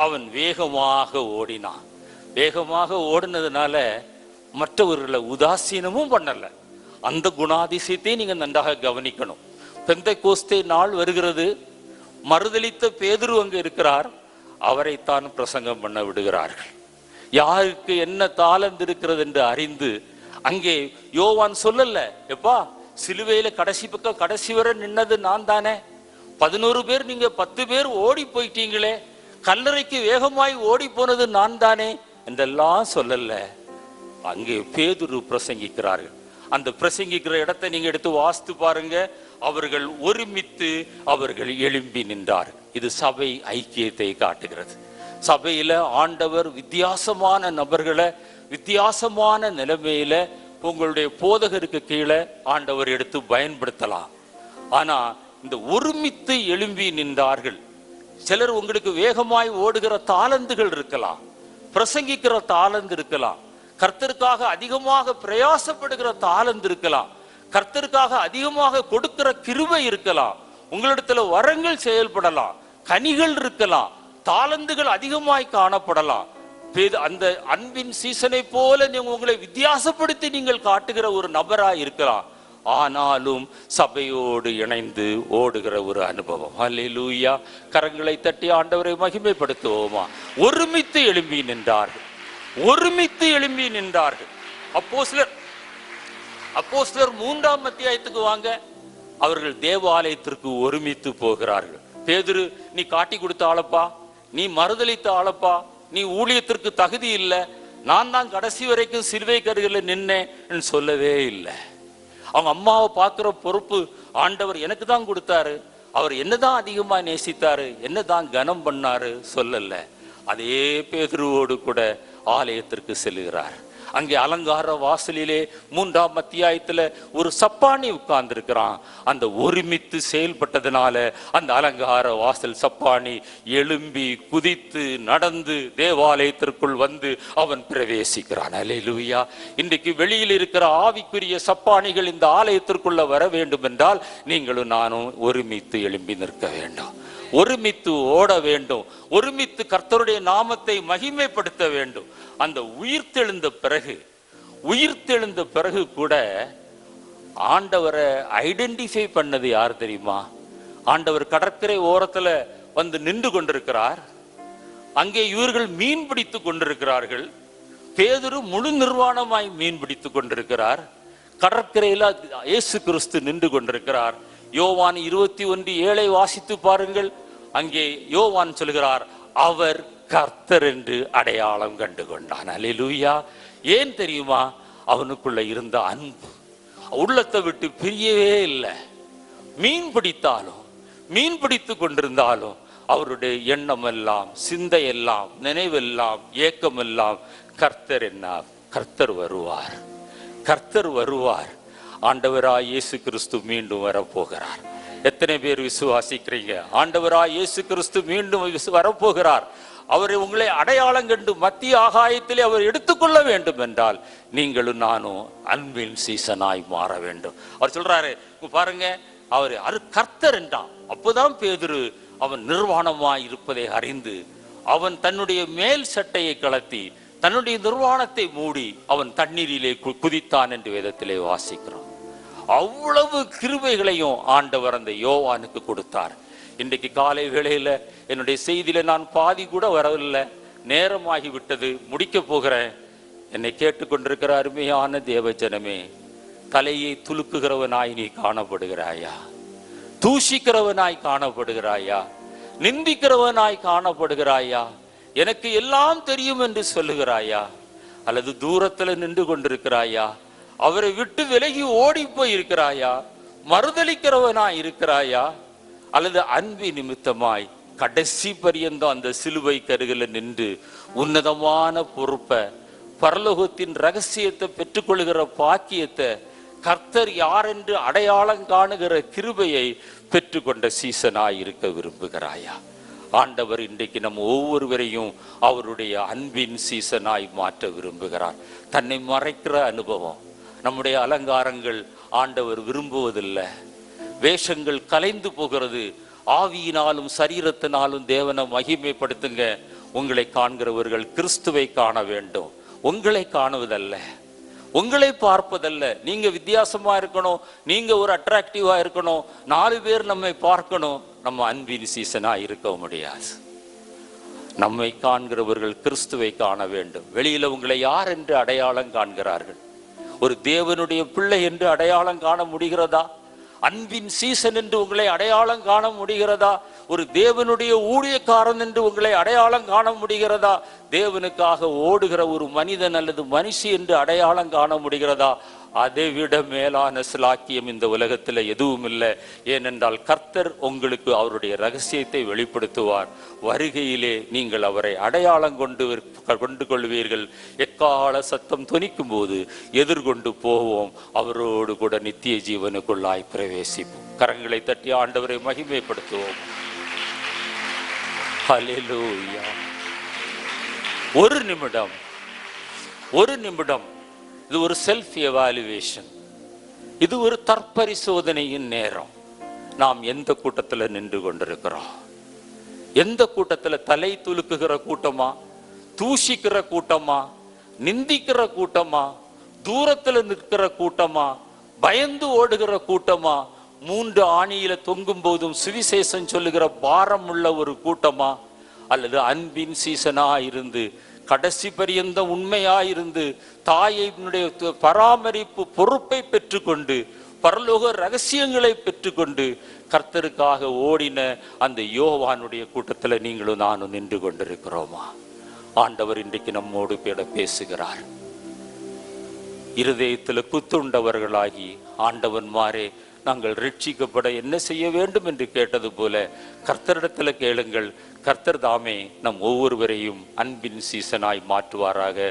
அவன் வேகமாக ஓடினான். வேகமாக ஓடினதுனால மற்றவர்களை உதாசீனமும் பண்ணல, அந்த குணாதிசயத்தை நீங்க நன்றாக கவனிக்கணும். பெந்தைக்கோஸ்தே நாள் வருகிறது. மறுதலித்த பேதுரு அங்கு இருக்கிறார். அவரைத்தான் பிரசங்கம் பண்ண விடுகிறார்கள். யாருக்கு என்ன தாளந்து இருக்கிறது என்று அறிந்து அங்கே யோவான் சொல்லல, எப்பா சிலுவையில கடைசி பக்கம் கடைசி வரை நின்னது நான் தானே, 11 பேர் நீங்க 10 பேர் ஓடி போயிட்டீங்களே, கல்லறைக்கு வேகமாய் ஓடி போனது நான் தானே என்றெல்லாம் சொல்லல. அங்கே பேதுரு பிரசங்கிக்கிறார்கள். அந்த பிரசங்கிக்கிற இடத்தை நீங்க எடுத்து வாசித்து பாருங்க. அவர்கள் ஒருமித்து அவர்கள் எழும்பி நின்றார்கள். இது சபை ஐக்கியத்தை காட்டுகிறது. சபையில ஆண்டவர் வித்தியாசமான நபர்களை வித்தியாசமான நிலைமையில உங்களுடைய போதகருக்கு கீழே ஆண்டவர் எடுத்து பயன்படுத்தலாம். ஆனா இந்த ஒருமித்து எழும்பி நின்றார்கள். சிலர் உங்களுக்கு வேகமாய் ஓடுகிற தாளந்துகள் இருக்கலாம், பிரசங்கிக்கிற தாளந்து இருக்கலாம், கர்த்தருக்காக அதிகமாக பிரயாசப்படுகிற தாளந்து இருக்கலாம், கர்த்தருக்காக அதிகமாக கொடுக்கிற கிருபை இருக்கலாம், உங்களிடத்துல வரங்கள் செயல்படலாம், கனிகள் இருக்கலாம், தாளந்துகள் அதிகமாய் காணப்படலாம். அந்த அன்பின் சீசனை போல உங்களை வித்தியாசப்படுத்தி நீங்கள் காட்டுகிற ஒரு நபராய் இருக்கலாம். ஆனாலும் சபையோடு இணைந்து ஓடுகிற ஒரு அனுபவம். அல்லேலூயா. கரங்களை தட்டி ஆண்டவரை மகிமைப்படுத்துவோமா? ஒருமித்து எழும்பி நின்றார்கள். ஒருமித்து எழும்பி நின்றார்கள். அப்போஸ்தலர் 3ஆம் அத்தியாயத்துக்கு வாங்க. அவர்கள் தேவாலயத்திற்கு ஒருமித்து போகிறார்கள். பேதுரு, நீ காட்டி கொடுத்த ஆளப்பா, நீ மறுதலித்த ஆளப்பா, நீ ஊழியத்திற்கு தகுதி இல்லை, நான் தான் கடைசி வரைக்கும் சிலுவை கருகில் நின்னேன் சொல்லவே இல்லை. அவங்க அம்மாவை பார்க்கிற பொறுப்பு ஆண்டவர் எனக்கு தான் கொடுத்தாரு, அவர் என்னதான் அதிகமா நேசித்தாரு, என்னதான் கனம் பண்ணாரு சொல்லல. அதே பேதுருவோடு கூட ஆலயத்திற்கு செல்லுகிறார். அங்கே அலங்கார வாசலிலே 3ஆம் அத்தியாயத்துல ஒரு சப்பானி உட்கார்ந்து இருக்கிறான். அந்த ஒருமித்து செயல்பட்டதுனால அந்த அலங்கார வாசல் சப்பானி எழும்பி குதித்து நடந்து தேவாலயத்திற்குள் வந்து அவன் பிரவேசிக்கிறான். அல்லேலூயா. இன்றைக்கு வெளியில் இருக்கிற ஆவிக்குரிய சப்பானிகள் இந்த ஆலயத்திற்குள்ள வர வேண்டும் என்றால் நீங்களும் நானும் ஒருமித்து எழும்பி நிற்க வேண்டும், ஒருமித்து ஓட வேண்டும், ஒருமித்து கர்த்தருடைய நாமத்தை மகிமைப்படுத்த வேண்டும். அந்த உயிர்த்தெழுந்த பிறகு கூட ஆண்டவரை ஐடென்டிஃபை பண்ணது யார் தெரியுமா? ஆண்டவர் கடற்கரை ஓரத்துல வந்து நின்று கொண்டிருக்கிறார். அங்கே இவர்கள் மீன் பிடித்து கொண்டிருக்கிறார்கள். பேதுரு முழு நிர்வாணமாய் மீன் பிடித்து கொண்டிருக்கிறார். கடற்கரையில இயேசு கிறிஸ்து நின்று கொண்டிருக்கிறார். யோவான் 21:7 வாசித்து பாருங்கள். அங்கே யோவான் சொல்கிறார், அவர் கர்த்தர் என்று அடையாளம் கண்டு கொண்டான். அல்லேலூயா. ஏன் தெரியுமா? அவனுக்குள்ள இருந்த அன்பு உள்ளத்தை விட்டு பிரியவே இல்லை. மீன் பிடித்தாலும் மீன் பிடித்து கொண்டிருந்தாலும் அவருடைய எண்ணம் எல்லாம், சிந்தையெல்லாம், நினைவெல்லாம், ஏக்கமெல்லாம் கர்த்தர். என்ன? கர்த்தர் வருவார், கர்த்தர் வருவார். ஆண்டவராய் இயேசு கிறிஸ்து மீண்டும் வரப்போகிறார். எத்தனை பேர் விசுவாசிக்கிறீங்க? ஆண்டவராய் இயேசு கிறிஸ்து மீண்டும் வரப்போகிறார். அவரை உங்களை அடையாளம் கண்டு மத்திய ஆகாயத்திலே அவர் எடுத்துக்கொள்ள வேண்டும் என்றால் நீங்களும் நானும் அன்பின் சீசனாய் மாற வேண்டும். அவர் சொல்றாரு பாருங்க, அவர் கர்த்தர் என்றான். அப்போதான் பேதுரு அவன் நிர்வாணமாய் இருப்பதை அறிந்து அவன் தன்னுடைய மேல் சட்டையை கலத்தி தன்னுடைய நிர்வாணத்தை மூடி அவன் தண்ணீரிலே குதித்தான் என்று வேதத்திலே வாசிக்கிறோம். அவ்வளவு கிருபைகளையும் ஆண்டவர் அந்த யோவானுக்கு கொடுத்தார். இன்றைக்கு காலை வேளையில என்னுடைய செய்தியில நான் பாதி கூட வரவில்லை, நேரமாகி விட்டது, முடிக்க போகிறேன். என்னை கேட்டுக்கொண்டிருக்கிற அருமையான தேவஜனமே, தலையை துலுக்குகிறவனாய் நீ காணப்படுகிறாயா? தூஷிக்கிறவனாய் காணப்படுகிறாயா? நிந்திக்கிறவனாய் காணப்படுகிறாயா? எனக்கு எல்லாம் தெரியும் என்று சொல்லுகிறாயா? அல்லது தூரத்துல நின்று கொண்டிருக்கிறாயா? அவரை விட்டு விலகி ஓடி போய் இருக்கிறாயா? மறுதலிக்கிறவனாய் இருக்கிறாயா? அல்லது அன்பு நிமித்தமாய் கடைசி பரியந்தம் அந்த சிலுவை கருகில நின்று உன்னதமான பொறுப்பை, பரலோகத்தின் ரகசியத்தை பெற்றுக்கொள்கிற பாக்கியத்தை, கர்த்தர் யார் என்று அடையாளம் காணுகிற கிருபையை பெற்றுக்கொண்ட சீசனாய் இருக்க விரும்புகிறாயா? ஆண்டவர் இன்றைக்கு நம்ம ஒவ்வொருவரையும் அவருடைய அன்பின் சீசனாய் மாற்ற விரும்புகிறார். தன்னை மறைக்கிற அனுபவம், நம்முடைய அலங்காரங்கள் ஆண்டவர் விரும்புவதில்லை. வேஷங்கள் கலைந்து போகிறது. ஆவியினாலும் சரீரத்தினாலும் தேவனை மகிமைப்படுத்துங்க. உங்களை காண்கிறவர்கள் கிறிஸ்துவை காண வேண்டும், உங்களை காணுவதல்ல. உங்களை பார்ப்பதல்ல. நீங்க வித்தியாசமா இருக்கணும், நீங்க ஒரு அட்ராக்டிவா இருக்கணும், 4 பேர் நம்மை பார்க்கணும். நம்ம அன்பின் சீசனா இருக்க முடியாது. நம்மை காண்கிறவர்கள் கிறிஸ்துவை காண வேண்டும். வெளியில உங்களை யார் என்று அடையாளம் காண்கிறார்கள்? ஒரு தேவனுடைய பிள்ளை என்று அடையாளம் காண முடிகிறதா? அன்பின் சீசன் என்று உங்களை அடையாளம் காண முடிகிறதா? ஒரு தேவனுடைய ஊழியக்காரன் என்று உங்களை அடையாளம் காண முடிகிறதா? தேவனுக்காக ஓடுகிற ஒரு மனிதன் அல்லது மனுஷி என்று அடையாளம் காண முடிகிறதா? அதை விட மேலான சிலாக்கியம் இந்த உலகத்தில் எதுவும் இல்லை. ஏனென்றால் கர்த்தர் உங்களுக்கு அவருடைய ரகசியத்தை வெளிப்படுத்துவார். வருகையிலே நீங்கள் அவரை அடையாளம் கொண்டு கொள்வீர்கள். எக்கால சத்தம் தொனிக்கும் போது எதிர்கொண்டு போவோம், அவரோடு கூட நித்திய ஜீவனுக்குள்ளாய் பிரவேசிப்போம். கரங்களை தட்டி ஆண்டவரை மகிமைப்படுத்துவோம். ஹல்லேலூயா. ஒரு நிமிடம் இது ஒரு செல்ஃப் எவாலுவேஷன். இது ஒரு தற்பரிசோதனையின் நேரம். நாம் எந்த கூட்டத்தில் நின்று கொண்டிருக்கிறோம்? எந்த கூட்டத்தில்? தலை துலுக்குகிற கூட்டமா, தூஷிக்கிற கூட்டமா, நிந்திக்கிற கூட்டமா, தூரத்தில் நிற்கிற கூட்டமா, பயந்து ஓடுகிற கூட்டமா, 3 ஆணியில தொங்கும் போதும் சுவிசேஷம் சொல்லுகிற பாரம் உள்ள ஒரு கூட்டமா, அல்லது அன்பின் சீசனா இருந்து கடைசி பரியந்த உண்மையாயிருந்து தாயினுடைய பராமரிப்பு பொறுப்பை பெற்றுக்கொண்டு பரலோக ரகசியங்களை பெற்றுக்கொண்டு கர்த்தருக்காக ஓடின அந்த யோவானுடைய கூட்டத்தில் நீங்களும் நானும் நின்று கொண்டிருக்கிறோமா? ஆண்டவர் இன்றைக்கு நம்மோடு பேசுகிறார். இருதயத்தில் குத்துண்டவர்களாகி ஆண்டவன்மாரே நாங்கள் ரட்சிக்கப்பட என்ன செய்ய வேண்டும் என்று கேட்டது போல கர்த்தரிடத்தில் கேளுங்கள். கர்த்தர் தாமே நம் ஒவ்வொருவரையும் அன்பின் சீசனாய் மாற்றுவாராக.